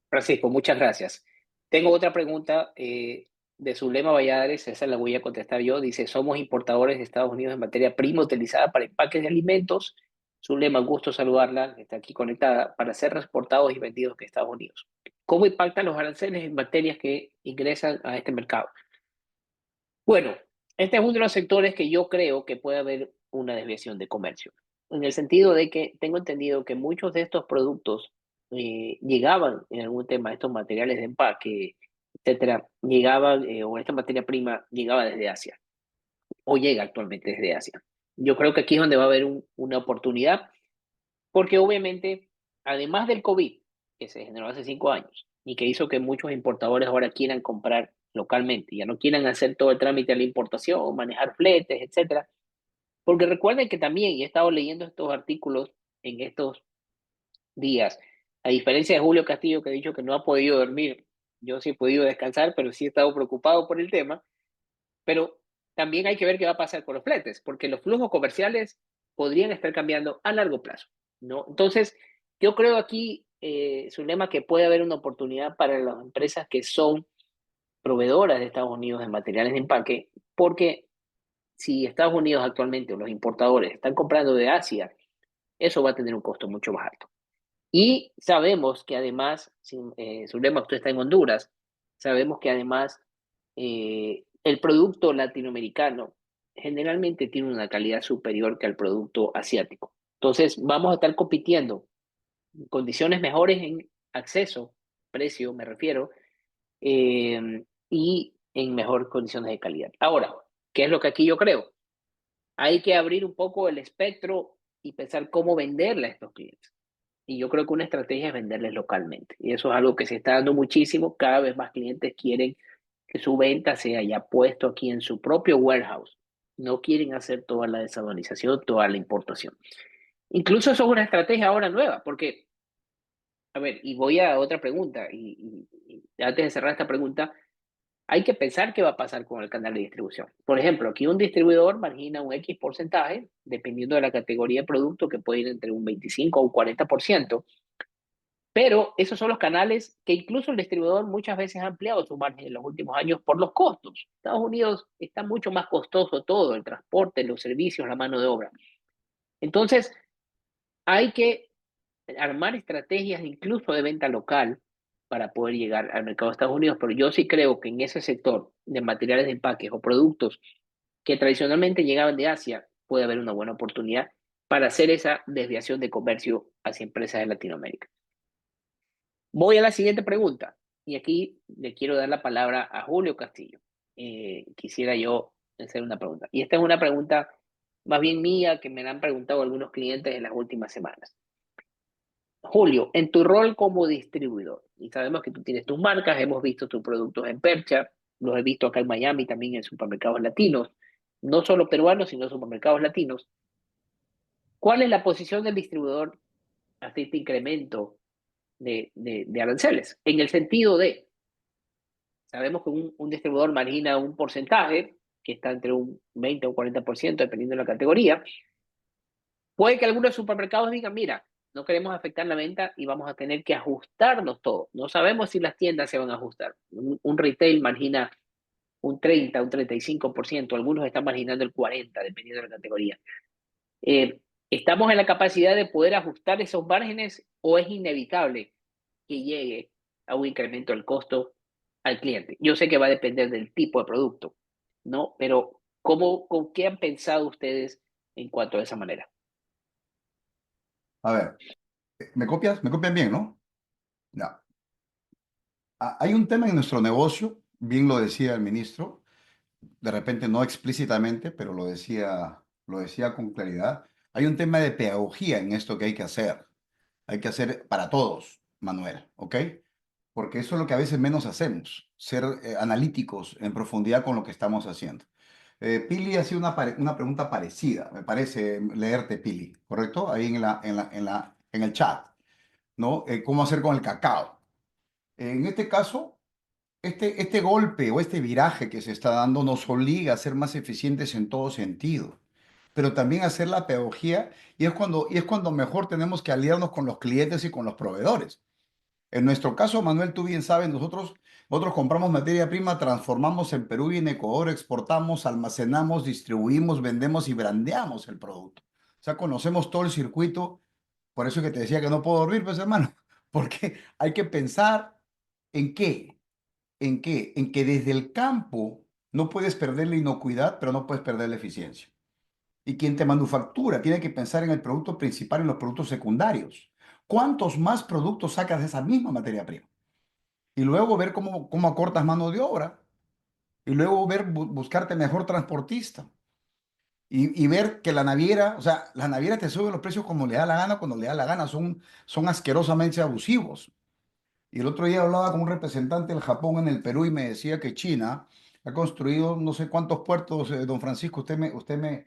Francisco, muchas gracias. Tengo otra pregunta de Zulema Valladares, esa la voy a contestar yo. Dice, somos importadores de Estados Unidos en materia prima utilizada para empaques de alimentos. Zulema, gusto saludarla, está aquí conectada, para ser transportados y vendidos en Estados Unidos. ¿Cómo impactan los aranceles en materias que ingresan a este mercado? Bueno, este es uno de los sectores que yo creo que puede haber una desviación de comercio, en el sentido de que tengo entendido que muchos de estos productos llegaban en algún tema, estos materiales de empaque, etcétera, llegaban, o esta materia prima llegaba desde Asia, o llega actualmente desde Asia. Yo creo que aquí es donde va a haber una oportunidad, porque obviamente, además del COVID, que se generó hace 5 años, y que hizo que muchos importadores ahora quieran comprar localmente, ya no quieran hacer todo el trámite de la importación, manejar fletes, etcétera. Porque recuerden que también, y he estado leyendo estos artículos en estos días, a diferencia de Julio Castillo, que ha dicho que no ha podido dormir, yo sí he podido descansar, pero sí he estado preocupado por el tema, pero también hay que ver qué va a pasar con los fletes, porque los flujos comerciales podrían estar cambiando a largo plazo, ¿no? Entonces, yo creo aquí, Zulema, que puede haber una oportunidad para las empresas que son proveedoras de Estados Unidos de materiales de empaque, porque si Estados Unidos actualmente o los importadores están comprando de Asia, eso va a tener un costo mucho más alto. Y sabemos que además, Zulema, usted está en Honduras, sabemos que además el producto latinoamericano generalmente tiene una calidad superior que el producto asiático. Entonces, vamos a estar compitiendo en condiciones mejores en acceso, precio, me refiero, y en mejores condiciones de calidad. Ahora, ¿qué es lo que aquí yo creo? Hay que abrir un poco el espectro y pensar cómo venderle a estos clientes. Y yo creo que una estrategia es venderles localmente. Y eso es algo que se está dando muchísimo. Cada vez más clientes quieren que su venta sea ya puesto aquí en su propio warehouse. No quieren hacer toda la desaduanización, toda la importación. Incluso eso es una estrategia ahora nueva, porque, a ver, y voy a otra pregunta, y antes de cerrar esta pregunta, hay que pensar qué va a pasar con el canal de distribución. Por ejemplo, aquí un distribuidor margina un X porcentaje, dependiendo de la categoría de producto, que puede ir entre un 25 o un 40%, pero esos son los canales que incluso el distribuidor muchas veces ha ampliado su margen en los últimos años por los costos. Estados Unidos está mucho más costoso todo, el transporte, los servicios, la mano de obra. Entonces, hay que armar estrategias incluso de venta local para poder llegar al mercado de Estados Unidos, pero yo sí creo que en ese sector de materiales de empaques o productos que tradicionalmente llegaban de Asia, puede haber una buena oportunidad para hacer esa desviación de comercio hacia empresas de Latinoamérica. Voy a la siguiente pregunta, y aquí le quiero dar la palabra a Julio Castillo. Quisiera yo hacer una pregunta, y esta es una pregunta más bien mía que me la han preguntado algunos clientes en las últimas semanas. Julio, en tu rol como distribuidor, y sabemos que tú tienes tus marcas, hemos visto tus productos en Percha, los he visto acá en Miami también en supermercados latinos, no solo peruanos, sino supermercados latinos. ¿Cuál es la posición del distribuidor ante este incremento de aranceles? En el sentido de, sabemos que un distribuidor margina un porcentaje que está entre un 20 o un 40%, dependiendo de la categoría. Puede que algunos supermercados digan, mira, no queremos afectar la venta y vamos a tener que ajustarnos todo. No sabemos si las tiendas se van a ajustar. Un retail margina un 30, un 35%, algunos están marginando el 40%, dependiendo de la categoría. ¿Estamos en la capacidad de poder ajustar esos márgenes o es inevitable que llegue a un incremento del costo al cliente? Yo sé que va a depender del tipo de producto, ¿no? Pero ¿con qué han pensado ustedes en cuanto a esa manera? A ver, ¿me copias? ¿Me copian bien, no? Ya. Hay un tema en nuestro negocio, bien lo decía el ministro, de repente no explícitamente, pero lo decía con claridad. Hay un tema de pedagogía en esto que hay que hacer. Hay que hacer para todos, Manuel, ¿ok? Porque eso es lo que a veces menos hacemos, ser analíticos en profundidad con lo que estamos haciendo. Pili hacía una pregunta parecida, me parece leerte, Pili, ¿correcto? Ahí en el chat, ¿no? ¿Cómo hacer con el cacao? En este caso, este golpe o este viraje que se está dando nos obliga a ser más eficientes en todo sentido, pero también a hacer la pedagogía y es cuando mejor tenemos que aliarnos con los clientes y con los proveedores. En nuestro caso, Manuel, tú bien sabes, nosotros compramos materia prima, transformamos en Perú y en Ecuador, exportamos, almacenamos, distribuimos, vendemos y brandeamos el producto. O sea, conocemos todo el circuito. Por eso es que te decía que no puedo dormir, pues hermano, porque hay que pensar en qué, en que desde el campo no puedes perder la inocuidad, pero no puedes perder la eficiencia. Y quien te manufactura tiene que pensar en el producto principal y en los productos secundarios. ¿Cuántos más productos sacas de esa misma materia prima? Y luego ver cómo acortas mano de obra. Y luego ver buscarte mejor transportista. Y ver que la naviera, o sea, la naviera te sube los precios como le da la gana, cuando le da la gana, son asquerosamente abusivos. Y el otro día hablaba con un representante del Japón en el Perú y me decía que China ha construido no sé cuántos puertos, don Francisco, me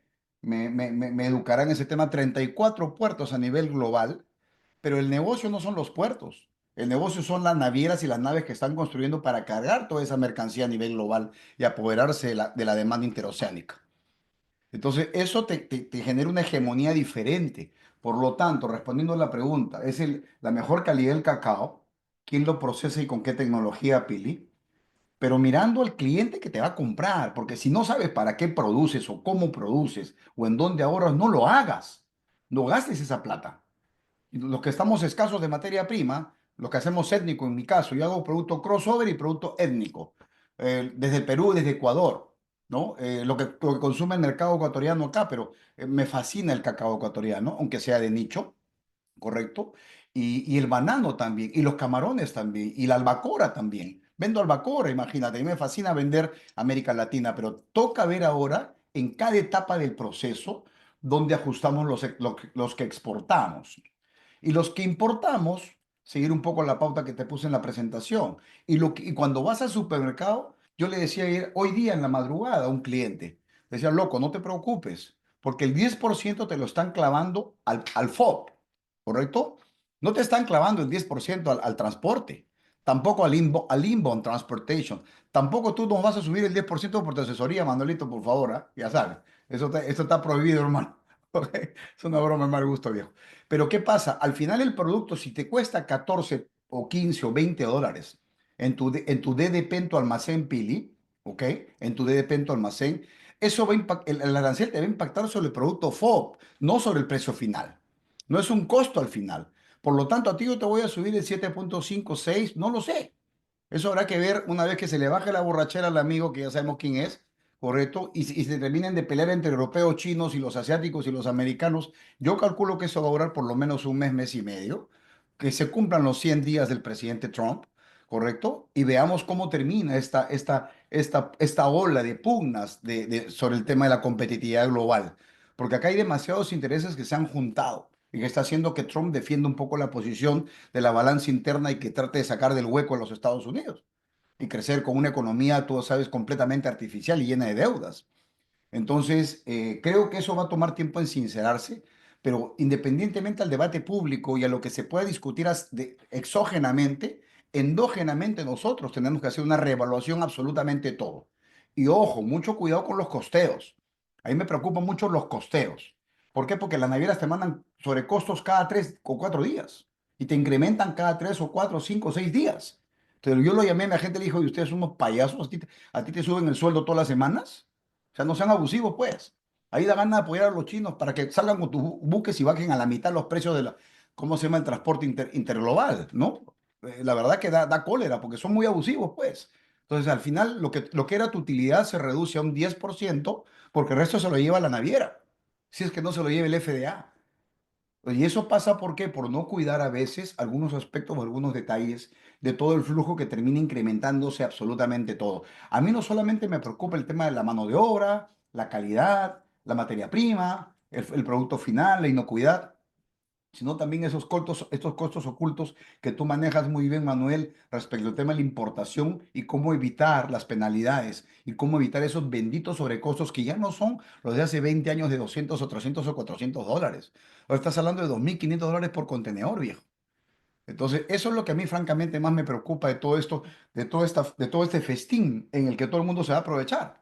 educará en ese tema, 34 puertos a nivel global, pero el negocio no son los puertos, el negocio son las navieras y las naves que están construyendo para cargar toda esa mercancía a nivel global y apoderarse de la demanda interoceánica. Entonces, eso te genera una hegemonía diferente. Por lo tanto, respondiendo a la pregunta, ¿es la mejor calidad del cacao? ¿Quién lo procesa y con qué tecnología, Pili? Pero mirando al cliente que te va a comprar, porque si no sabes para qué produces o cómo produces o en dónde ahorras, no lo hagas. No gastes esa plata. Y los que estamos escasos de materia prima, lo que hacemos étnico, en mi caso, yo hago producto crossover y producto étnico, desde el Perú, desde Ecuador, ¿no? Lo que consume el mercado ecuatoriano acá, pero me fascina el cacao ecuatoriano, aunque sea de nicho, ¿correcto? Y el banano también, y los camarones también, y la albacora también. Vendo albacora, imagínate, a mí me fascina vender América Latina, pero toca ver ahora en cada etapa del proceso donde ajustamos los que exportamos. Y los que importamos, seguir un poco la pauta que te puse en la presentación. Y cuando vas al supermercado, yo le decía hoy día en la madrugada a un cliente, decía, loco, no te preocupes, porque el 10% te lo están clavando al FOB, ¿correcto? No te están clavando el 10% al transporte, tampoco al inbound transportation. Tampoco tú nos vas a subir el 10% por tu asesoría, Manuelito, por favor, ¿ah? Ya sabes, eso está prohibido, hermano. Es una broma de mal gusto, viejo. Pero ¿qué pasa? Al final el producto, si te cuesta 14 o 15 o 20 dólares en tu DDP, en tu almacén, Pili, ¿ok? En tu DDP, en tu almacén, eso el arancel te va a impactar sobre el producto FOB, no sobre el precio final. No es un costo al final. Por lo tanto, a ti yo te voy a subir el 7,56, no lo sé. Eso habrá que ver una vez que se le baje la borrachera al amigo, que ya sabemos quién es, ¿correcto? Y se terminen de pelear entre europeos, chinos y los asiáticos y los americanos. Yo calculo que eso va a durar por lo menos un mes, mes y medio, que se cumplan los 100 días del presidente Trump, ¿correcto? Y veamos cómo termina esta ola de pugnas sobre el tema de la competitividad global. Porque acá hay demasiados intereses que se han juntado y que está haciendo que Trump defienda un poco la posición de la balanza interna y que trate de sacar del hueco a los Estados Unidos y crecer con una economía, tú sabes, completamente artificial y llena de deudas. Entonces, creo que eso va a tomar tiempo en sincerarse, pero independientemente al debate público y a lo que se pueda discutir exógenamente, endógenamente nosotros tenemos que hacer una reevaluación absolutamente todo. Y ojo, mucho cuidado con los costeos. A mí me preocupan mucho los costeos. ¿Por qué? Porque las navieras te mandan sobrecostos cada 3 o 4 días y te incrementan cada 3 o 4 o 5 o 6 días. Entonces yo lo llamé a mi agente y le dijo, ¿y ustedes son unos payasos? A ti te suben el sueldo todas las semanas? O sea, no sean abusivos, pues. Ahí da ganas de apoyar a los chinos para que salgan con tus buques y bajen a la mitad los precios ¿cómo se llama? El transporte interglobal, ¿no? La verdad que da cólera porque son muy abusivos, pues. Entonces, al final, lo que era tu utilidad se reduce a un 10% porque el resto se lo lleva la naviera. Si es que no se lo lleva el FDA. Y eso pasa ¿por qué? Por no cuidar a veces algunos aspectos o algunos detalles de todo el flujo que termina incrementándose absolutamente todo. A mí no solamente me preocupa el tema de la mano de obra, la calidad, la materia prima, el producto final, la inocuidad, sino también estos costos ocultos que tú manejas muy bien, Manuel, respecto al tema de la importación y cómo evitar las penalidades y cómo evitar esos benditos sobrecostos que ya no son los de hace 20 años de 200 o 300 o $400. Ahora estás hablando de $2.500 por contenedor, viejo. Entonces, eso es lo que a mí francamente más me preocupa de todo esto, de todo este festín en el que todo el mundo se va a aprovechar.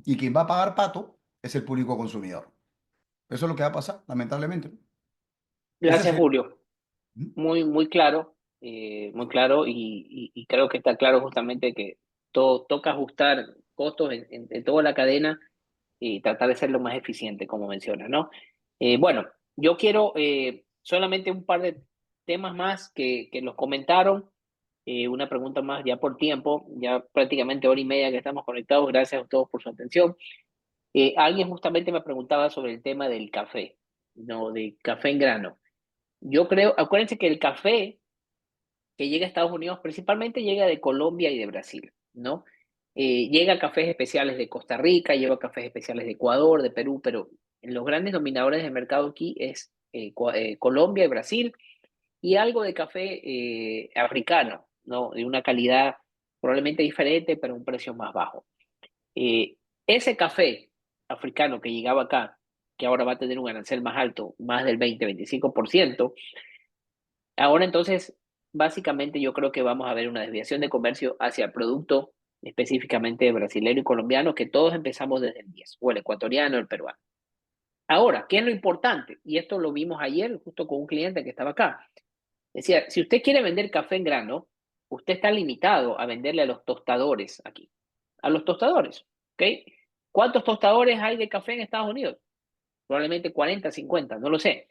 Y quien va a pagar pato es el público consumidor. Eso es lo que va a pasar, lamentablemente. Ese es Gracias, el... Julio. Muy claro y creo que está claro justamente que todo toca ajustar costos en toda la cadena y tratar de ser lo más eficiente, como mencionas, ¿no? Bueno, yo quiero solamente un par de temas más que los comentaron, una pregunta más ya por tiempo, ya prácticamente hora y media que estamos conectados, gracias a todos por su atención. Alguien justamente me preguntaba sobre el tema del café, ¿no? De café en grano. Yo creo, acuérdense que el café que llega a Estados Unidos principalmente llega de Colombia y de Brasil, ¿no? Llega a cafés especiales de Costa Rica, lleva cafés especiales de Ecuador, de Perú, pero en los grandes dominadores de mercado aquí es Colombia y Brasil y algo de café africano, ¿no? De una calidad probablemente diferente, pero un precio más bajo. Eh, Ese café africano que llegaba acá, que ahora va a tener un arancel más alto, más del 20-25%, ahora entonces, básicamente yo creo que vamos a ver una desviación de comercio hacia el producto específicamente brasileño y colombiano, que todos empezamos desde el 10, o el ecuatoriano, el peruano. Ahora, ¿qué es lo importante? Y esto lo vimos ayer justo con un cliente que estaba acá. Decía, si usted quiere vender café en grano, usted está limitado a venderle a los tostadores aquí. A los tostadores, ¿ok? ¿Cuántos tostadores hay de café en Estados Unidos? Probablemente 40, 50, no lo sé.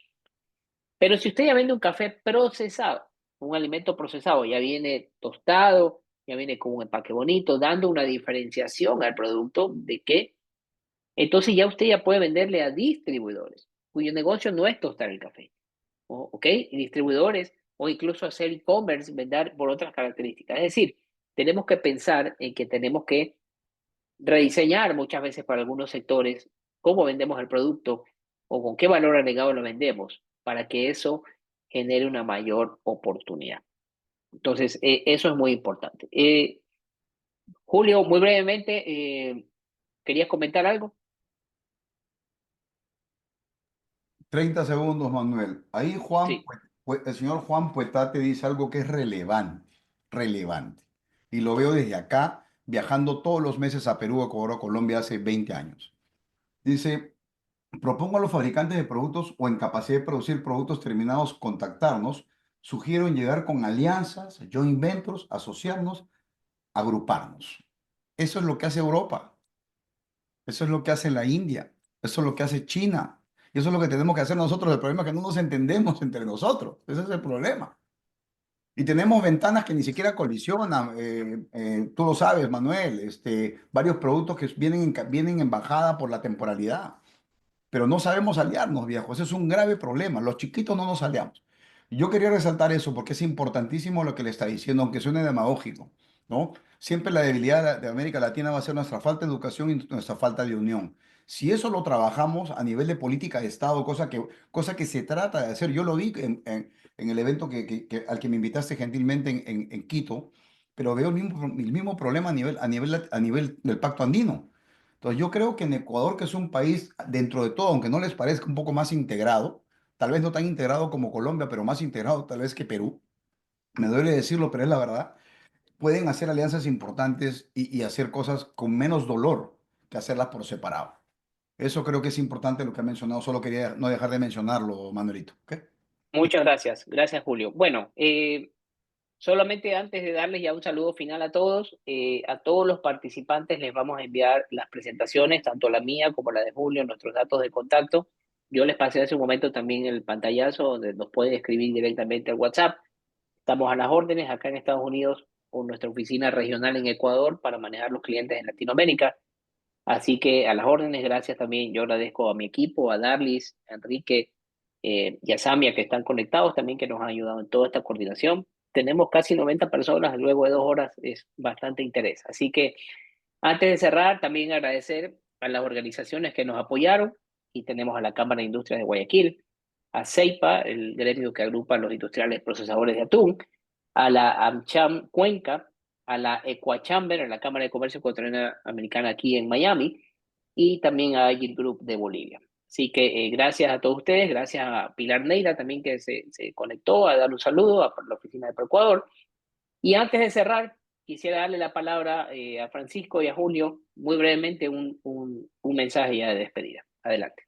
Pero si usted ya vende un café procesado, un alimento procesado, ya viene tostado, ya viene con un empaque bonito, dando una diferenciación al producto de qué, entonces ya usted ya puede venderle a distribuidores, cuyo negocio no es tostar el café, ¿ok? Y distribuidores o incluso hacer e-commerce, vender por otras características. Es decir, tenemos que pensar en que tenemos que rediseñar muchas veces para algunos sectores cómo vendemos el producto o con qué valor agregado lo vendemos para que eso genere una mayor oportunidad. Entonces, eso es muy importante. Julio, muy brevemente, ¿querías comentar algo? 30 segundos, Manuel. Ahí Sí, El señor Juan Puetate dice algo que es relevante, relevante. Y lo veo desde acá, viajando todos los meses a Perú, Ecuador, a Colombia hace 20 años. Dice, propongo a los fabricantes de productos o en capacidad de producir productos terminados contactarnos. Sugiero llegar con alianzas, joint ventures, asociarnos, agruparnos. Eso es lo que hace Europa. Eso es lo que hace la India, eso es lo que hace China, y eso es lo que tenemos que hacer nosotros. El problema es que no nos entendemos entre nosotros, ese es el problema. Y tenemos ventanas que ni siquiera colisionan, tú lo sabes, Manuel, varios productos que vienen en bajada por la temporalidad, pero no sabemos aliarnos, viejo. Ese es un grave problema. Los chiquitos no nos aliamos. Y yo quería resaltar eso porque es importantísimo lo que le está diciendo, aunque suene demagógico, ¿no? Siempre la debilidad de América Latina va a ser nuestra falta de educación y nuestra falta de unión. Si eso lo trabajamos a nivel de política de Estado, cosa que se trata de hacer, yo lo vi en el evento al que me invitaste gentilmente en Quito, pero veo el mismo problema a nivel del Pacto Andino. Entonces yo creo que en Ecuador, que es un país dentro de todo, aunque no les parezca, un poco más integrado, tal vez no tan integrado como Colombia, pero más integrado tal vez que Perú, me duele decirlo, pero es la verdad, pueden hacer alianzas importantes y hacer cosas con menos dolor que hacerlas por separado. Eso creo que es importante lo que ha mencionado, solo quería no dejar de mencionarlo, Manuelito. ¿Ok? muchas gracias. Gracias, Julio. Bueno, solamente antes de darles ya un saludo final a todos los participantes les vamos a enviar las presentaciones, tanto la mía como la de Julio, nuestros datos de contacto. Yo les pasé hace un momento también el pantallazo donde nos pueden escribir directamente al WhatsApp. Estamos a las órdenes acá en Estados Unidos con nuestra oficina regional en Ecuador para manejar los clientes en Latinoamérica. Así que a las órdenes, gracias también. Yo agradezco a mi equipo, a Darlis, a Enrique, y a Samia, que están conectados también, que nos han ayudado en toda esta coordinación. Tenemos casi 90 personas, luego de 2 horas es bastante interés. Así que antes de cerrar, también agradecer a las organizaciones que nos apoyaron, y tenemos a la Cámara de Industrias de Guayaquil, a CEIPA, el gremio que agrupa a los industriales procesadores de atún, a la AmCham Cuenca, a la Ecuachamber, a la Cámara de Comercio Ecuatoriana Americana aquí en Miami, y también a Agile Group de Bolivia. Así que gracias a todos ustedes, gracias a Pilar Neira también que se conectó a dar un saludo a la oficina de Proecuador. Y antes de cerrar, quisiera darle la palabra a Francisco y a Julio, muy brevemente, un mensaje ya de despedida. Adelante.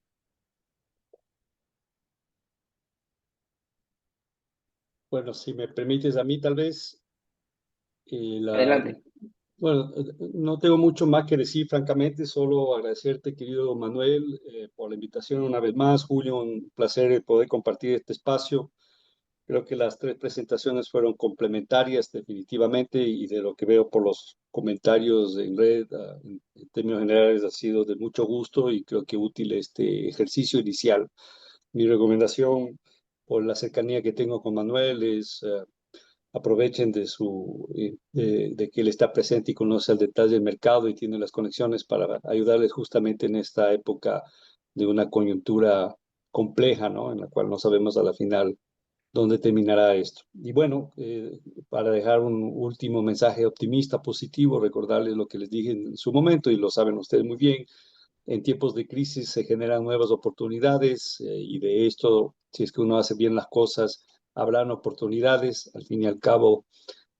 Bueno, si me permites a mí, tal vez, Adelante. bueno, no tengo mucho más que decir, francamente, solo agradecerte, querido Manuel, por la invitación una vez más. Julio, un placer poder compartir este espacio. Creo que las 3 presentaciones fueron complementarias definitivamente, y de lo que veo por los comentarios en red, en términos generales, ha sido de mucho gusto y creo que útil este ejercicio inicial. Mi recomendación, por la cercanía que tengo con Manuel, es aprovechen de que él está presente y conoce al detalle del mercado y tiene las conexiones para ayudarles justamente en esta época de una coyuntura compleja, ¿no? En la cual no sabemos a la final dónde terminará esto. Y bueno, para dejar un último mensaje optimista, positivo, recordarles lo que les dije en su momento, y lo saben ustedes muy bien: en tiempos de crisis se generan nuevas oportunidades, y de esto, si es que uno hace bien las cosas, habrán oportunidades. Al fin y al cabo,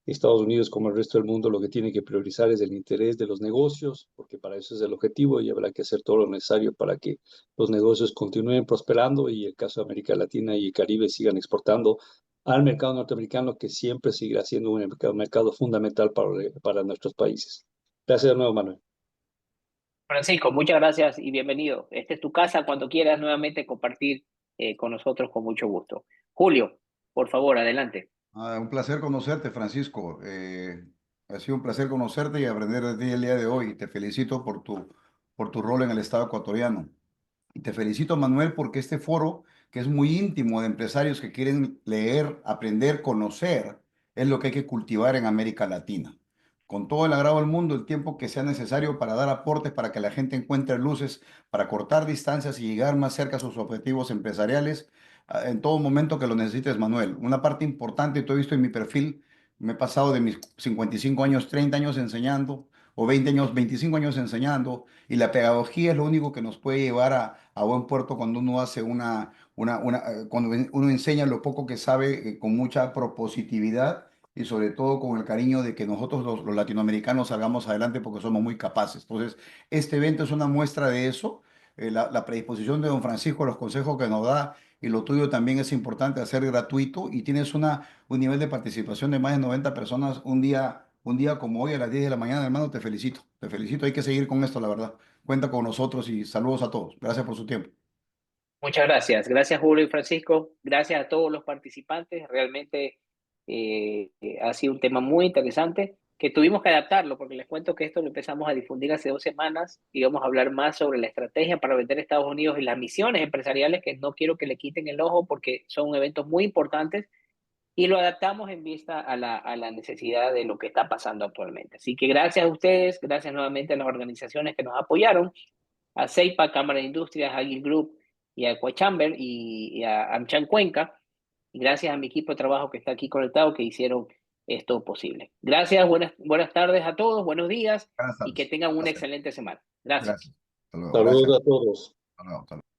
Estados Unidos, como el resto del mundo, lo que tiene que priorizar es el interés de los negocios, porque para eso es el objetivo, y habrá que hacer todo lo necesario para que los negocios continúen prosperando y el caso de América Latina y el Caribe sigan exportando al mercado norteamericano, que siempre seguirá siendo un mercado fundamental para nuestros países. Gracias de nuevo, Manuel. Francisco, muchas gracias y bienvenido. Esta es tu casa, cuando quieras nuevamente compartir con nosotros, con mucho gusto. Julio, por favor, adelante. Un placer conocerte, Francisco. Ha sido un placer conocerte y aprender de ti el día de hoy. Te felicito por tu rol en el Estado ecuatoriano. Y te felicito, Manuel, porque este foro, que es muy íntimo de empresarios que quieren leer, aprender, conocer, es lo que hay que cultivar en América Latina. Con todo el agrado del mundo, el tiempo que sea necesario para dar aportes, para que la gente encuentre luces, para cortar distancias y llegar más cerca a sus objetivos empresariales, en todo momento que lo necesites, Manuel. Una parte importante, tú has visto en mi perfil, me he pasado de mis 55 años, 30 años enseñando, o 20 años, 25 años enseñando, y la pedagogía es lo único que nos puede llevar a buen puerto cuando uno hace cuando uno enseña lo poco que sabe, con mucha propositividad y sobre todo con el cariño de que nosotros los latinoamericanos salgamos adelante porque somos muy capaces. Entonces, este evento es una muestra de eso, la predisposición de don Francisco, los consejos que nos da, y lo tuyo también es importante, hacer gratuito, y tienes un nivel de participación de más de 90 personas un día como hoy a las 10 de la mañana, hermano. Te felicito, hay que seguir con esto, la verdad. Cuenta con nosotros y saludos a todos. Gracias por su tiempo. Muchas gracias. Gracias, Julio y Francisco. Gracias a todos los participantes. Realmente ha sido un tema muy interesante que tuvimos que adaptarlo, porque les cuento que esto lo empezamos a difundir hace 2 semanas y vamos a hablar más sobre la estrategia para vender a Estados Unidos y las misiones empresariales, que no quiero que le quiten el ojo porque son eventos muy importantes, y lo adaptamos en vista a la necesidad de lo que está pasando actualmente. Así que gracias a ustedes, gracias nuevamente a las organizaciones que nos apoyaron, a CEIPA, Cámara de Industrias, Agile Group y a Ecuachamber y a AmCham Cuenca. Y gracias a mi equipo de trabajo que está aquí conectado, que hicieron esto posible. Gracias, buenas tardes a todos, buenos días, Buenas y que tardes. tengan una Gracias. excelente semana. Gracias. Gracias. Hasta luego. Gracias. Saludos a todos. Hasta luego. Hasta luego.